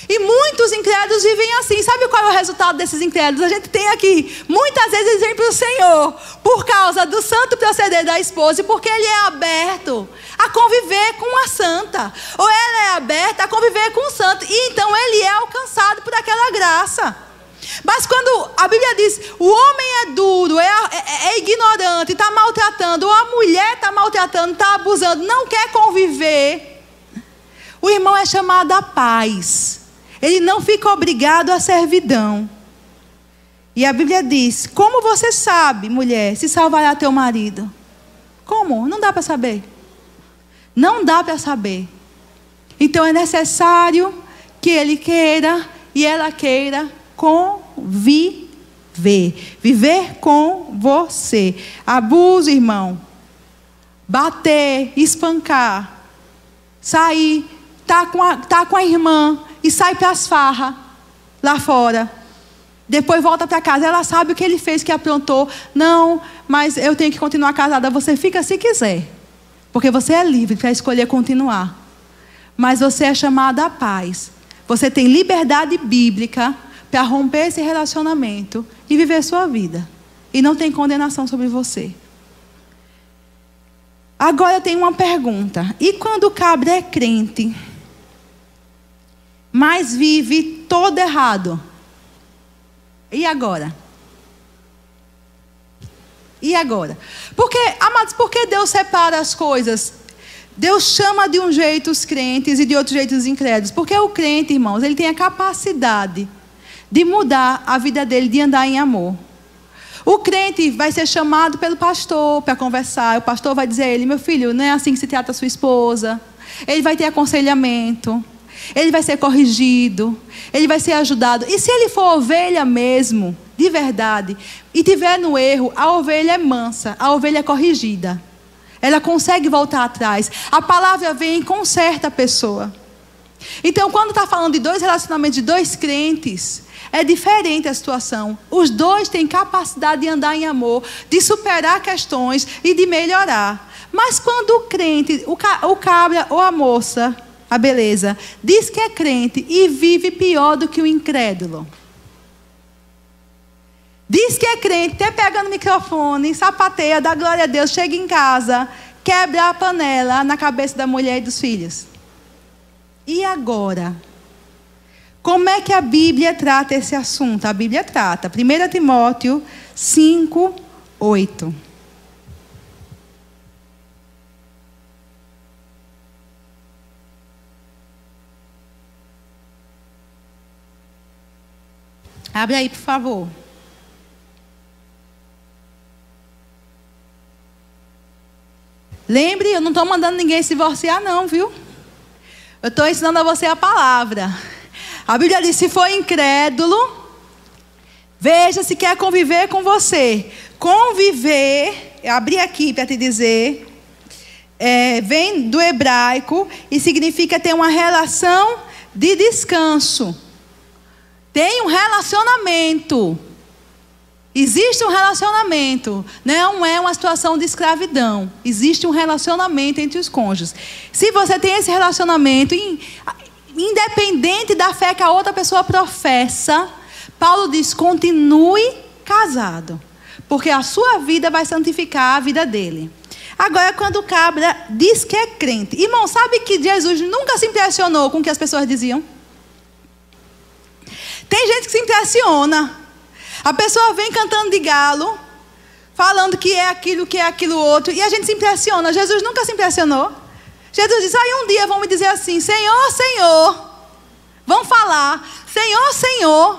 E muitos incrédulos vivem assim. Sabe qual é o resultado desses incrédulos? A gente tem aqui, muitas vezes eles vêm para o Senhor por causa do santo proceder da esposa e porque ele é aberto a conviver com a santa, ou ela é aberta a conviver com o santo, e então ele é alcançado por aquela graça. Mas quando a Bíblia diz, o homem é duro, é ignorante, está maltratando, ou a mulher está maltratando, está abusando, não quer conviver, o irmão é chamado à paz. Ele não fica obrigado à servidão. E a Bíblia diz, como você sabe, mulher, se salvará teu marido? Como? Não dá para saber. Não dá para saber. Então é necessário que ele queira e ela queira conviver. Viver com você. Abuso, irmão. Bater, espancar. Sair, tá com a irmã e sai para as farras lá fora. Depois volta para casa. Ela sabe o que ele fez, que aprontou. Não, mas eu tenho que continuar casada. Você fica se quiser. Porque você é livre para escolher continuar. Mas você é chamada à paz. Você tem liberdade bíblica para romper esse relacionamento e viver sua vida. E não tem condenação sobre você. Agora eu tenho uma pergunta. E quando o cabra é crente, mas vive todo errado? E agora? E agora? Porque, amados, por que Deus separa as coisas? Deus chama de um jeito os crentes e de outro jeito os incrédulos. Porque o crente, irmãos, ele tem a capacidade de mudar a vida dele, de andar em amor. O crente vai ser chamado pelo pastor para conversar. O pastor vai dizer a ele, meu filho, não é assim que se trata a sua esposa. Ele vai ter aconselhamento. Ele vai ser corrigido. Ele vai ser ajudado. E se ele for ovelha mesmo, de verdade, e tiver no erro, a ovelha é mansa, a ovelha é corrigida. Ela consegue voltar atrás. A palavra vem e conserta a pessoa. Então, quando está falando de dois relacionamentos de dois crentes, é diferente a situação. Os dois têm capacidade de andar em amor, de superar questões e de melhorar. Mas quando o crente, o cabra ou a moça, a beleza, diz que é crente e vive pior do que o incrédulo. Diz que é crente, até pega no microfone, sapateia, dá glória a Deus, chega em casa, quebra a panela na cabeça da mulher e dos filhos. E agora? Como é que a Bíblia trata esse assunto? A Bíblia trata. 1 Timóteo 5, 8. Abre aí, por favor. Lembre, eu não estou mandando ninguém se divorciar não, viu? Eu estou ensinando a você a palavra. A Bíblia diz, se for incrédulo, veja se quer conviver com você. Conviver, eu abri aqui para te dizer, vem do hebraico e significa ter uma relação de descanso. Tem um relacionamento. Existe um relacionamento. Não é uma situação de escravidão. Existe um relacionamento entre os cônjuges. Se você tem esse relacionamento, independente da fé que a outra pessoa professa, Paulo diz, continue casado. Porque a sua vida vai santificar a vida dele. Agora, quando o cabra diz que é crente. Irmão, sabe que Jesus nunca se impressionou com o que as pessoas diziam? Tem gente que se impressiona. A pessoa vem cantando de galo, falando que é aquilo outro, e a gente se impressiona. Jesus nunca se impressionou. Jesus disse, aí um dia vão me dizer assim, Senhor, Senhor, vão falar, Senhor, Senhor,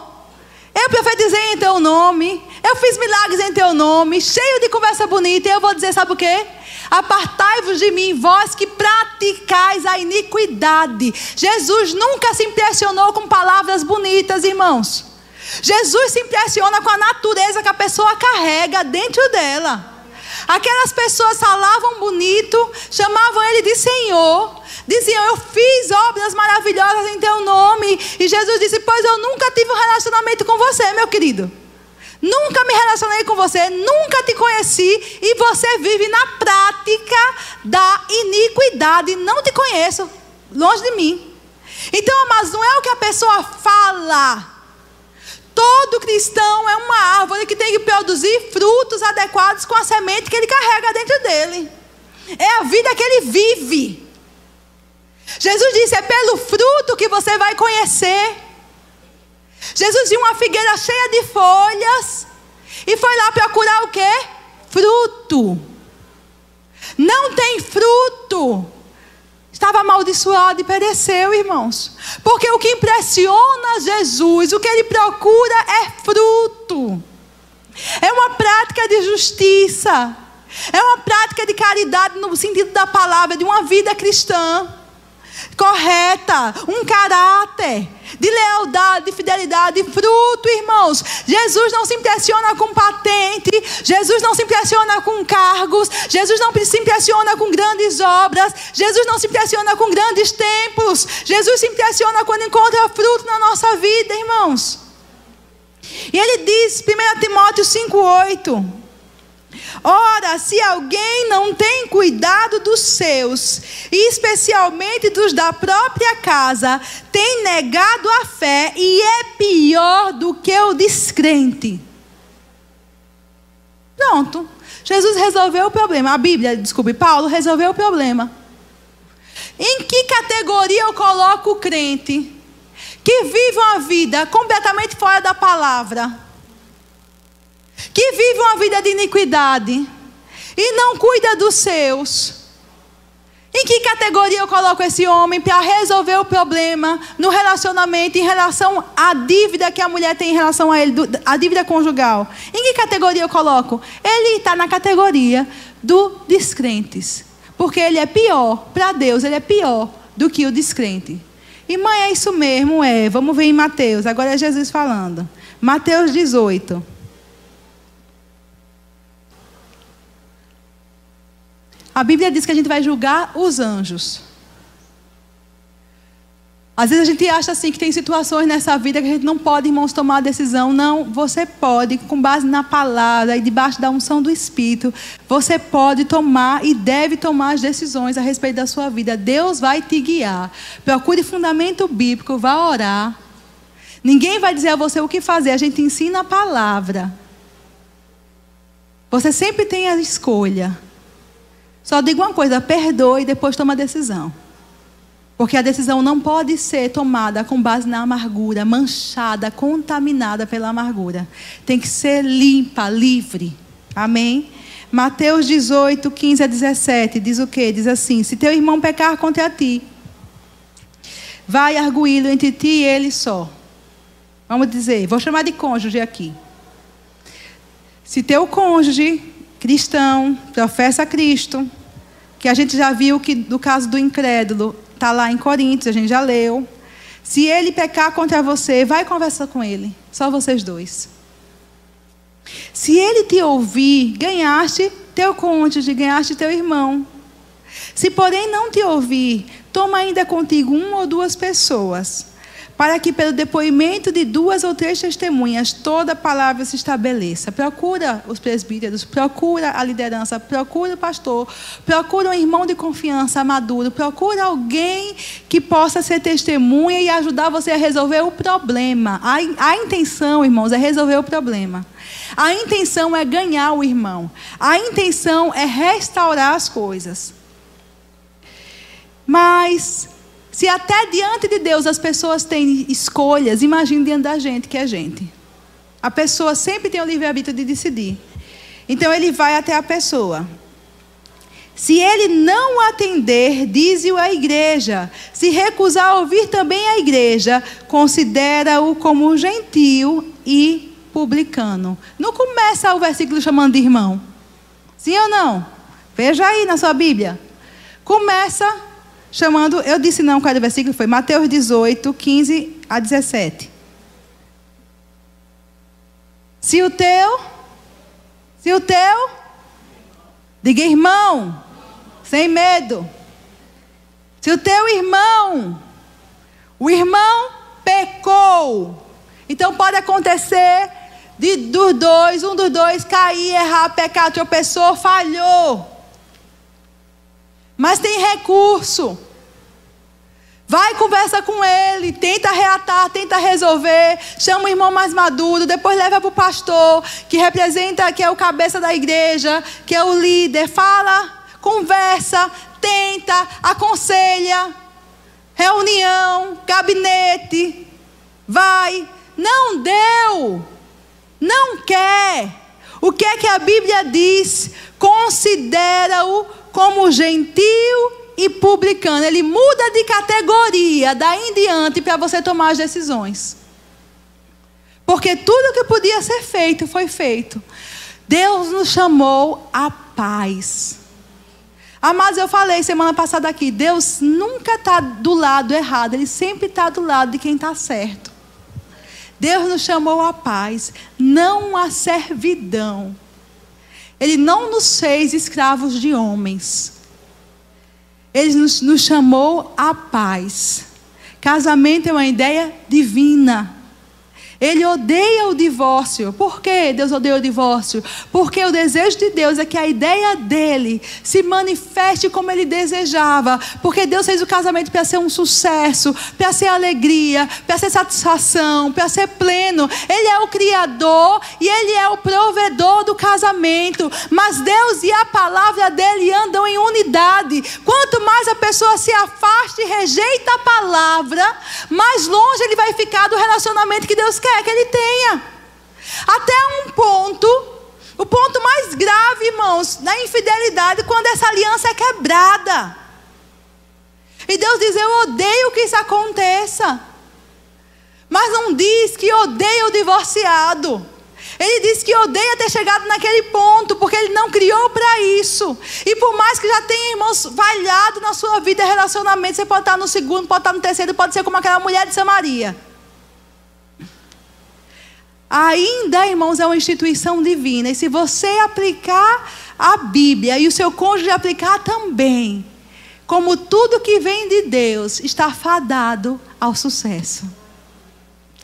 eu profetizei em teu nome, eu fiz milagres em teu nome, cheio de conversa bonita, e eu vou dizer, sabe o quê? Apartai-vos de mim, vós que praticais a iniquidade. Jesus nunca se impressionou com palavras bonitas, irmãos. Jesus se impressiona com a natureza que a pessoa carrega dentro dela. Aquelas pessoas falavam bonito, chamavam ele de Senhor, diziam: eu fiz obras maravilhosas em teu nome. E Jesus disse: pois eu nunca tive um relacionamento com você, meu querido. Nunca me relacionei com você, nunca te conheci, e você vive na prática da iniquidade. Não te conheço, longe de mim. Então, mas não é o que a pessoa fala. Todo cristão é uma árvore que tem que produzir frutos adequados com a semente que ele carrega dentro dele. É a vida que ele vive. Jesus disse: é pelo fruto que você vai conhecer. Jesus viu uma figueira cheia de folhas e foi lá procurar o quê? Fruto. Não tem fruto. Estava amaldiçoado e pereceu, irmãos. Porque o que impressiona Jesus, o que ele procura é fruto. É uma prática de justiça. É uma prática de caridade no sentido da palavra, de uma vida cristã correta, um caráter de lealdade, de fidelidade, de fruto, irmãos. Jesus não se impressiona com patente, Jesus não se impressiona com cargos, Jesus não se impressiona com grandes obras, Jesus não se impressiona com grandes templos. Jesus se impressiona quando encontra fruto na nossa vida, irmãos. E ele diz, 1 Timóteo 5,8: ora, se alguém não tem cuidado dos seus, e especialmente dos da própria casa, tem negado a fé e é pior do que o descrente. Pronto. Jesus resolveu o problema. Paulo resolveu o problema. Em que categoria eu coloco o crente que vive uma vida completamente fora da palavra, que vive uma vida de iniquidade e não cuida dos seus? Em que categoria eu coloco esse homem para resolver o problema no relacionamento, em relação à dívida que a mulher tem em relação a ele, a dívida conjugal? Em que categoria eu coloco? Ele está na categoria dos descrentes, porque ele é pior, para Deus ele é pior do que o descrente. E mãe, é isso mesmo, é. Vamos ver em Mateus, agora é Jesus falando. Mateus 18. A Bíblia diz que a gente vai julgar os anjos. Às vezes a gente acha assim que tem situações nessa vida que a gente não pode, irmãos, tomar a decisão. Não, você pode, com base na palavra e debaixo da unção do Espírito, você pode tomar e deve tomar as decisões a respeito da sua vida. Deus vai te guiar. Procure fundamento bíblico, vá orar. Ninguém vai dizer a você o que fazer, a gente ensina a palavra. Você sempre tem a escolha. Só digo uma coisa: perdoe e depois toma a decisão. Porque a decisão não pode ser tomada com base na amargura, manchada, contaminada pela amargura. Tem que ser limpa, livre. Amém? Mateus 18, 15 a 17, diz o quê? Diz assim: se teu irmão pecar contra ti, vai arguí-lo entre ti e ele só. Vamos dizer, vou chamar de cônjuge aqui. Se teu cônjuge cristão professa Cristo, que a gente já viu que no caso do incrédulo está lá em Coríntios, a gente já leu. Se ele pecar contra você, vai conversar com ele, só vocês dois. Se ele te ouvir, ganhaste teu cônjuge, ganhaste teu irmão. Se porém não te ouvir, toma ainda contigo 1 ou 2 pessoas, para que pelo depoimento de 2 ou 3 testemunhas toda palavra se estabeleça. Procura os presbíteros, procura a liderança, procura o pastor, procura um irmão de confiança maduro, procura alguém que possa ser testemunha e ajudar você a resolver o problema. A intenção, irmãos, é resolver o problema. A intenção é ganhar o irmão. A intenção é restaurar as coisas. Mas se até diante de Deus as pessoas têm escolhas, imagine diante da gente, que é gente. A pessoa sempre tem o livre-arbítrio de decidir. Então ele vai até a pessoa. Se ele não atender, dize-o à igreja. Se recusar a ouvir também a igreja, considera-o como gentio e publicano. Não começa o versículo chamando de irmão. Sim ou não? Veja aí na sua Bíblia. Começa chamando, eu disse não, qual era o versículo? Foi Mateus 18, 15 a 17. Se o teu, diga irmão, sem medo. Se o teu irmão, o irmão pecou, então pode acontecer um dos dois cair, errar, pecar, tropeçou, falhou. Mas tem recurso. Vai, conversa com ele, tenta reatar, tenta resolver, chama o irmão mais maduro, depois leva para o pastor, que representa, que é o cabeça da igreja, que é o líder, fala, conversa, tenta, aconselha, reunião, gabinete, vai, não deu, não quer, o que é que a Bíblia diz? Considera-o como gentil e publicano. Ele muda de categoria daí em diante para você tomar as decisões. Porque tudo que podia ser feito foi feito. Deus nos chamou à paz. Mas eu falei semana passada aqui, Deus nunca está do lado errado, Ele sempre está do lado de quem está certo. Deus nos chamou à paz, não à servidão. Ele não nos fez escravos de homens. Ele nos chamou à paz. Casamento é uma ideia divina. Ele odeia o divórcio. Por que Deus odeia o divórcio? Porque o desejo de Deus é que a ideia dele se manifeste como ele desejava. Porque Deus fez o casamento para ser um sucesso, para ser alegria, para ser satisfação, para ser pleno. Ele é o criador e ele é o provedor do casamento. Mas Deus e a palavra dele andam em unidade. Quanto mais a pessoa se afasta e rejeita a palavra, mais longe ele vai ficar do relacionamento que Deus quer que ele tenha. Até um ponto, o ponto mais grave, irmãos, na infidelidade, quando essa aliança é quebrada. E Deus diz: eu odeio que isso aconteça. Mas não diz que odeia o divorciado. Ele diz que odeia ter chegado naquele ponto, porque ele não criou para isso. E por mais que já tenha, irmãos, falhado na sua vida relacionamento, você pode estar no segundo, pode estar no terceiro, pode ser como aquela mulher de Samaria. Ainda, irmãos, é uma instituição divina. E se você aplicar a Bíblia e o seu cônjuge aplicar também, como tudo que vem de Deus, está fadado ao sucesso.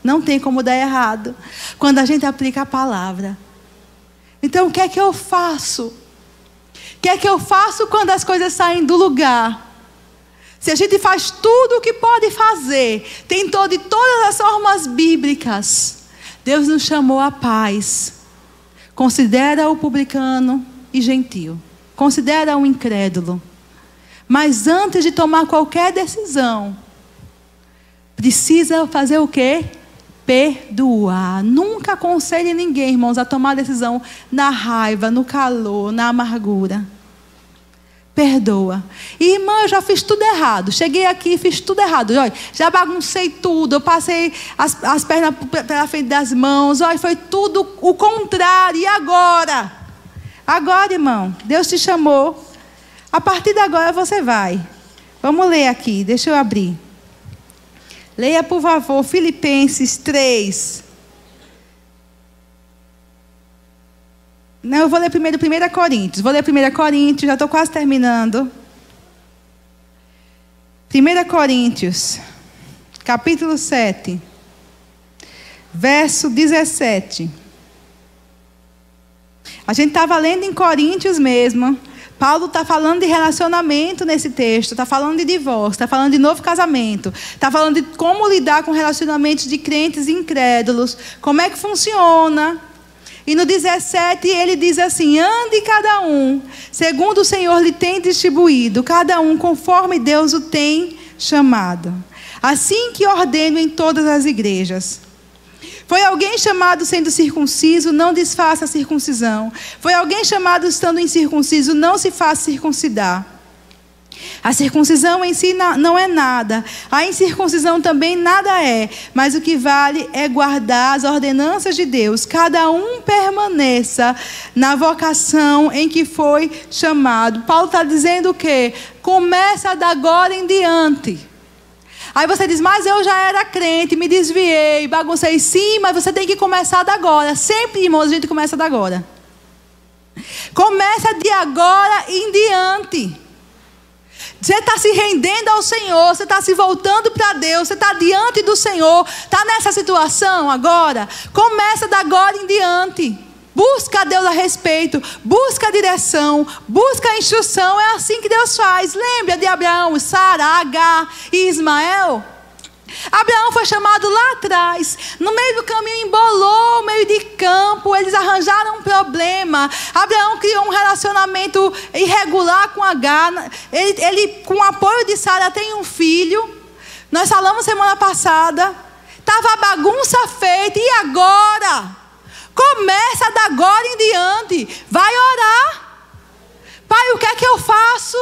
Não tem como dar errado quando a gente aplica a palavra. Então, o que é que eu faço? O que é que eu faço quando as coisas saem do lugar? Se a gente faz tudo o que pode fazer, tentou de todas as formas bíblicas, Deus nos chamou à paz. Considera o publicano e gentil. Considera o incrédulo. Mas antes de tomar qualquer decisão, precisa fazer o quê? Perdoar. Nunca aconselhe ninguém, irmãos, a tomar decisão na raiva, no calor, na amargura. Perdoa. E, irmã, eu já fiz tudo errado. Cheguei aqui e fiz tudo errado. Olha, já baguncei tudo. Eu passei as pernas pela frente das mãos. Olha, foi tudo o contrário. E agora? Agora, irmão, Deus te chamou. A partir de agora você vai. Vamos ler aqui. Deixa eu abrir. Leia, por favor, Filipenses 3. Não, eu vou ler primeiro 1 Coríntios. Vou ler 1 Coríntios, já estou quase terminando. 1 Coríntios, capítulo 7, verso 17. A gente estava lendo em Coríntios mesmo. Paulo está falando de relacionamento nesse texto, está falando de divórcio, está falando de novo casamento, está falando de como lidar com relacionamentos de crentes e incrédulos, como é que funciona. E no 17 ele diz assim: ande cada um, segundo o Senhor lhe tem distribuído, cada um conforme Deus o tem chamado. Assim que ordeno em todas as igrejas. Foi alguém chamado sendo circunciso, não desfaça a circuncisão. Foi alguém chamado estando incircunciso, não se faça circuncidar. A circuncisão em si não é nada. A incircuncisão também nada é. Mas o que vale é guardar as ordenanças de Deus. Cada um permaneça na vocação em que foi chamado. Paulo está dizendo o quê? Começa da agora em diante. Aí você diz, mas eu já era crente, me desviei, baguncei. Sim, mas você tem que começar da agora. Sempre, irmãos, a gente começa da agora. Começa de agora em diante. Você está se rendendo ao Senhor, você está se voltando para Deus, você está diante do Senhor, está nessa situação agora. Começa da agora em diante. Busca a Deus a respeito, busca a direção, busca a instrução. É assim que Deus faz. Lembra de Abraão, Sara, Agar e Ismael? Abraão foi chamado lá atrás, no meio do caminho embolou, no meio de campo, eles arranjaram um problema. Abraão criou um relacionamento irregular com Agar. Ele com o apoio de Sara, tem um filho. Nós falamos semana passada, estava a bagunça feita, e agora? Começa da agora em diante, vai orar. Pai, o que é que eu faço?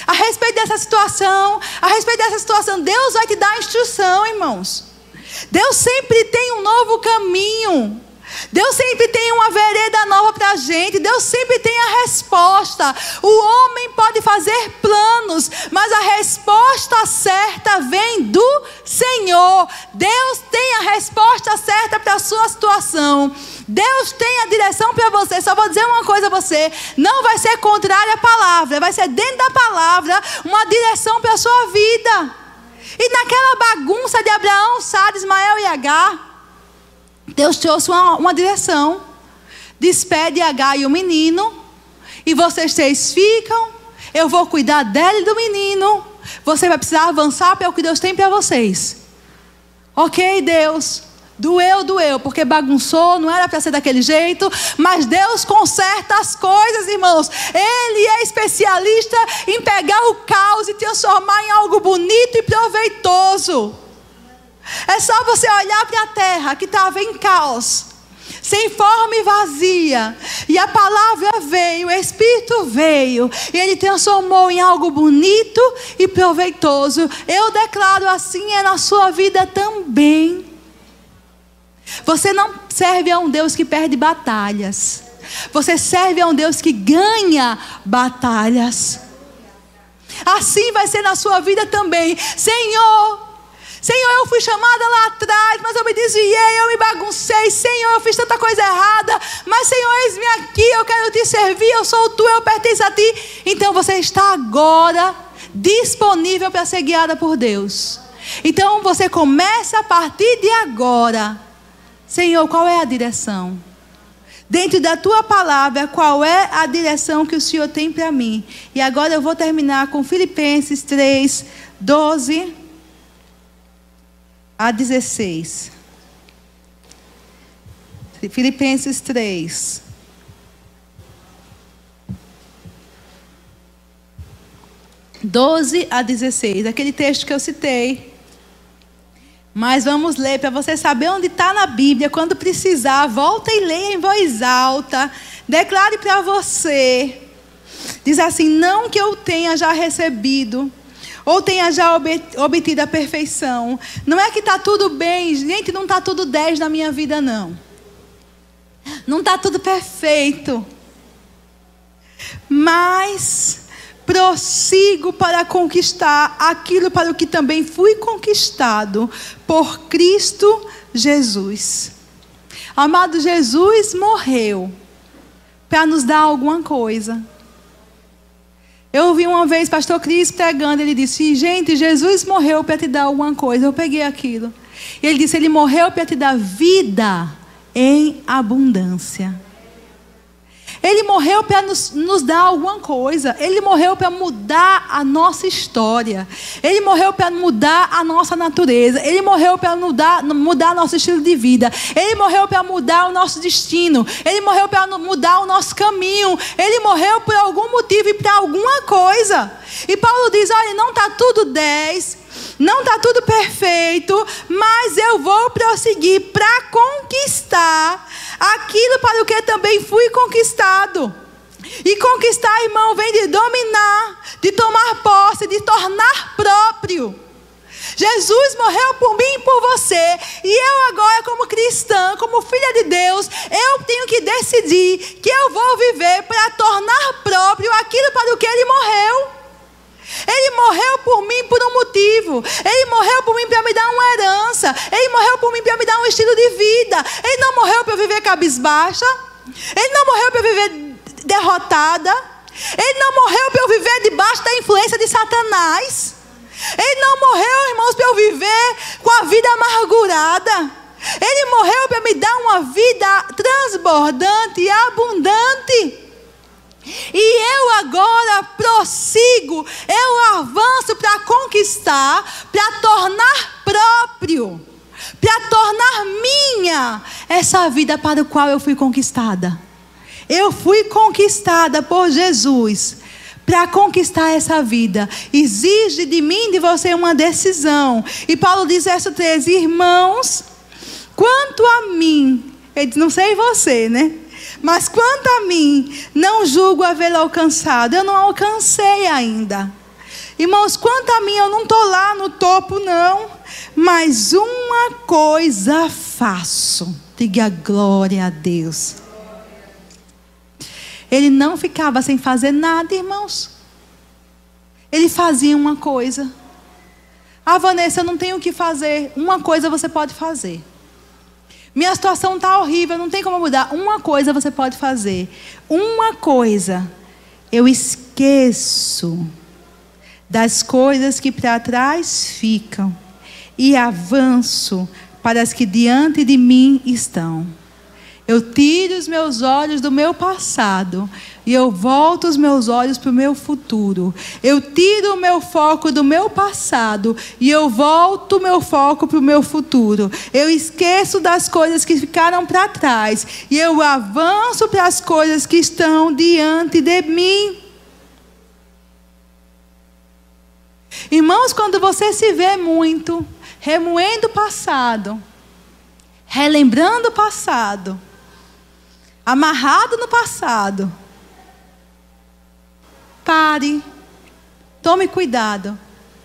A respeito dessa situação, Deus vai te dar instrução, irmãos. Deus sempre tem um novo caminho. Deus sempre tem uma vereda nova para a gente. Deus sempre tem a resposta. O homem pode fazer planos, mas a resposta certa vem do Senhor. Deus tem a resposta certa para a sua situação. Deus tem a direção para você. Só vou dizer uma coisa a você: não vai ser contrária à palavra, vai ser dentro da palavra uma direção para a sua vida. E naquela bagunça de Abraão, Sara, Ismael e Agar, Deus trouxe uma direção. Despede Agar e o menino, e vocês três ficam. Eu vou cuidar dela e do menino. Você vai precisar avançar para o que Deus tem para vocês. Ok, Deus. Doeu, porque bagunçou, não era para ser daquele jeito. Mas Deus conserta as coisas, irmãos. Ele é especialista em pegar o caos e transformar em algo bonito e proveitoso. É só você olhar para a terra que estava em caos, sem forma e vazia, e a palavra veio, o Espírito veio, e Ele transformou em algo bonito e proveitoso. Eu declaro assim é na sua vida também. Você não serve a um Deus que perde batalhas, você serve a um Deus que ganha batalhas. Assim vai ser na sua vida também. Senhor, eu fui chamada lá atrás, mas eu me desviei, eu me baguncei. Senhor, eu fiz tanta coisa errada, mas Senhor, eis-me aqui, eu quero te servir, eu sou tu, eu pertenço a ti. Então você está agora disponível para ser guiada por Deus. Então você começa a partir de agora. Senhor, qual é a direção? Dentro da tua palavra, qual é a direção que o Senhor tem para mim? E agora eu vou terminar com Filipenses 3, 12 a 16. Filipenses 3. (12 a 16). Aquele texto que eu citei. Mas vamos ler para você saber onde está na Bíblia. Quando precisar, volta e leia em voz alta. Declare para você. Diz assim: não que eu tenha já recebido, ou tenha já obtido a perfeição. Não é que está tudo bem. Gente, não está tudo 10 na minha vida, não. Não está tudo perfeito. Mas prossigo para conquistar aquilo para o que também fui conquistado por Cristo Jesus. Amado, Jesus morreu para nos dar alguma coisa. Eu ouvi uma vez pastor Cris pregando, ele disse: gente, Jesus morreu para te dar alguma coisa. Eu peguei aquilo. E ele disse: ele morreu para te dar vida em abundância. Ele morreu para nos dar alguma coisa. Ele morreu para mudar a nossa história. Ele morreu para mudar a nossa natureza. Ele morreu para mudar nosso estilo de vida. Ele morreu para mudar o nosso destino. Ele morreu para mudar o nosso caminho. Ele morreu por algum motivo e para alguma coisa. E Paulo diz: olha, não está tudo 10, não está tudo perfeito, mas eu vou prosseguir para conquistar aquilo para o que também fui conquistado. E conquistar, irmão, vem de dominar, de tomar posse, de tornar próprio. Jesus morreu por mim e por você. E eu agora, como cristã, como filha de Deus, eu tenho que decidir que eu vou viver para tornar próprio aquilo para o que Ele morreu. Ele morreu por mim por um motivo. Ele morreu por mim para me dar uma herança. Ele morreu por mim para me dar um estilo de vida. Ele não morreu para eu viver cabisbaixa. Ele não morreu para eu viver derrotada. Ele não morreu para eu viver debaixo da influência de Satanás. Ele não morreu, irmãos, para eu viver com a vida amargurada. Ele morreu para me dar uma vida transbordante e abundante. E eu agora prossigo, eu avanço para conquistar, para tornar próprio, para tornar minha essa vida para a qual eu fui conquistada. Eu fui conquistada por Jesus para conquistar essa vida. Exige de mim e de você uma decisão. E Paulo diz, verso 13: irmãos, quanto a mim, ele diz, não sei você, né? Mas quanto a mim, não julgo havê-lo alcançado. Eu não alcancei ainda. Irmãos, quanto a mim, eu não estou lá no topo, não. Mas uma coisa faço. Diga glória a Deus. Ele não ficava sem fazer nada, irmãos. Ele fazia uma coisa. Ah, Vanessa, eu não tenho o que fazer. Uma coisa você pode fazer. Minha situação está horrível, não tem como mudar. Uma coisa você pode fazer. Uma coisa. Eu esqueço das coisas que para trás ficam e avanço para as que diante de mim estão. Eu tiro os meus olhos do meu passado e eu volto os meus olhos para o meu futuro. Eu tiro o meu foco do meu passado e eu volto o meu foco para o meu futuro. Eu esqueço das coisas que ficaram para trás e eu avanço para as coisas que estão diante de mim. Irmãos, quando você se vê muito remoendo o passado, relembrando o passado, amarrado no passado, pare, tome cuidado,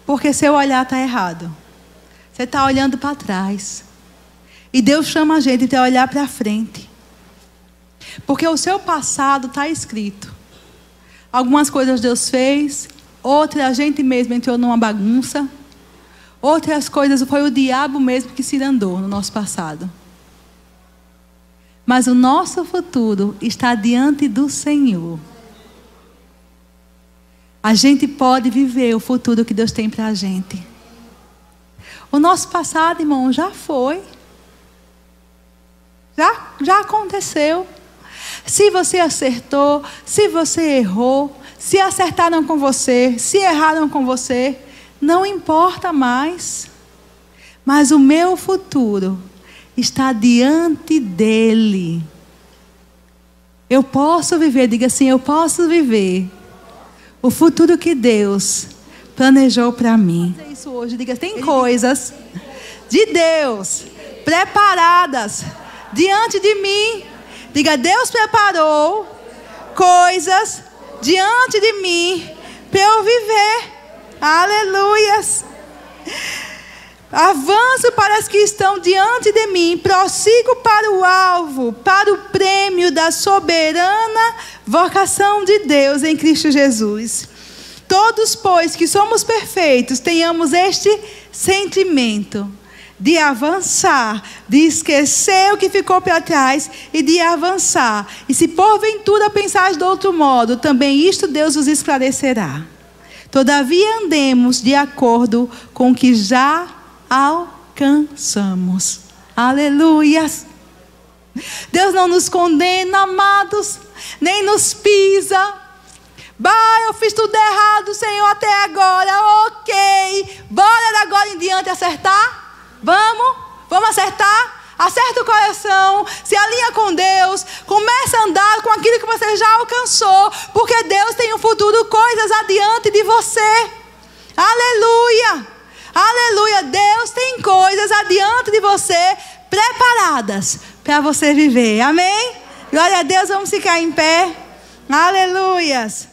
porque seu olhar está errado. Você está olhando para trás. E Deus chama a gente para olhar para frente. Porque o seu passado está escrito. Algumas coisas Deus fez, outras a gente mesmo entrou numa bagunça, outras coisas foi o diabo mesmo que se andou no nosso passado. Mas o nosso futuro está diante do Senhor. A gente pode viver o futuro que Deus tem para a gente. O nosso passado, irmão, já foi. Já aconteceu. Se você acertou, se você errou, se acertaram com você, se erraram com você, não importa mais. Mas o meu futuro está diante dele. Eu posso viver, diga assim, eu posso viver o futuro que Deus planejou para mim. Isso hoje, diga, tem coisas de Deus preparadas diante de mim. Diga, Deus preparou coisas diante de mim para eu viver. Aleluias. Avanço para as que estão diante de mim, prossigo para o alvo, para o prêmio da soberana vocação de Deus em Cristo Jesus. Todos, pois, que somos perfeitos, tenhamos este sentimento de avançar, de esquecer o que ficou para trás e de avançar. E se porventura pensares de outro modo, também isto Deus os esclarecerá. Todavia andemos de acordo com o que já alcançamos. Aleluias. Deus não nos condena, amados, nem nos pisa. Bah, eu fiz tudo errado, Senhor, até agora. Ok, bora de agora em diante acertar? Vamos acertar? Acerta o coração, se alinha com Deus, começa a andar com aquilo que você já alcançou, porque Deus tem um futuro, coisas adiante de você. Aleluia, aleluia. Deus tem coisas adiante de você, preparadas para você viver. Amém? Glória a Deus, vamos ficar em pé. Aleluias.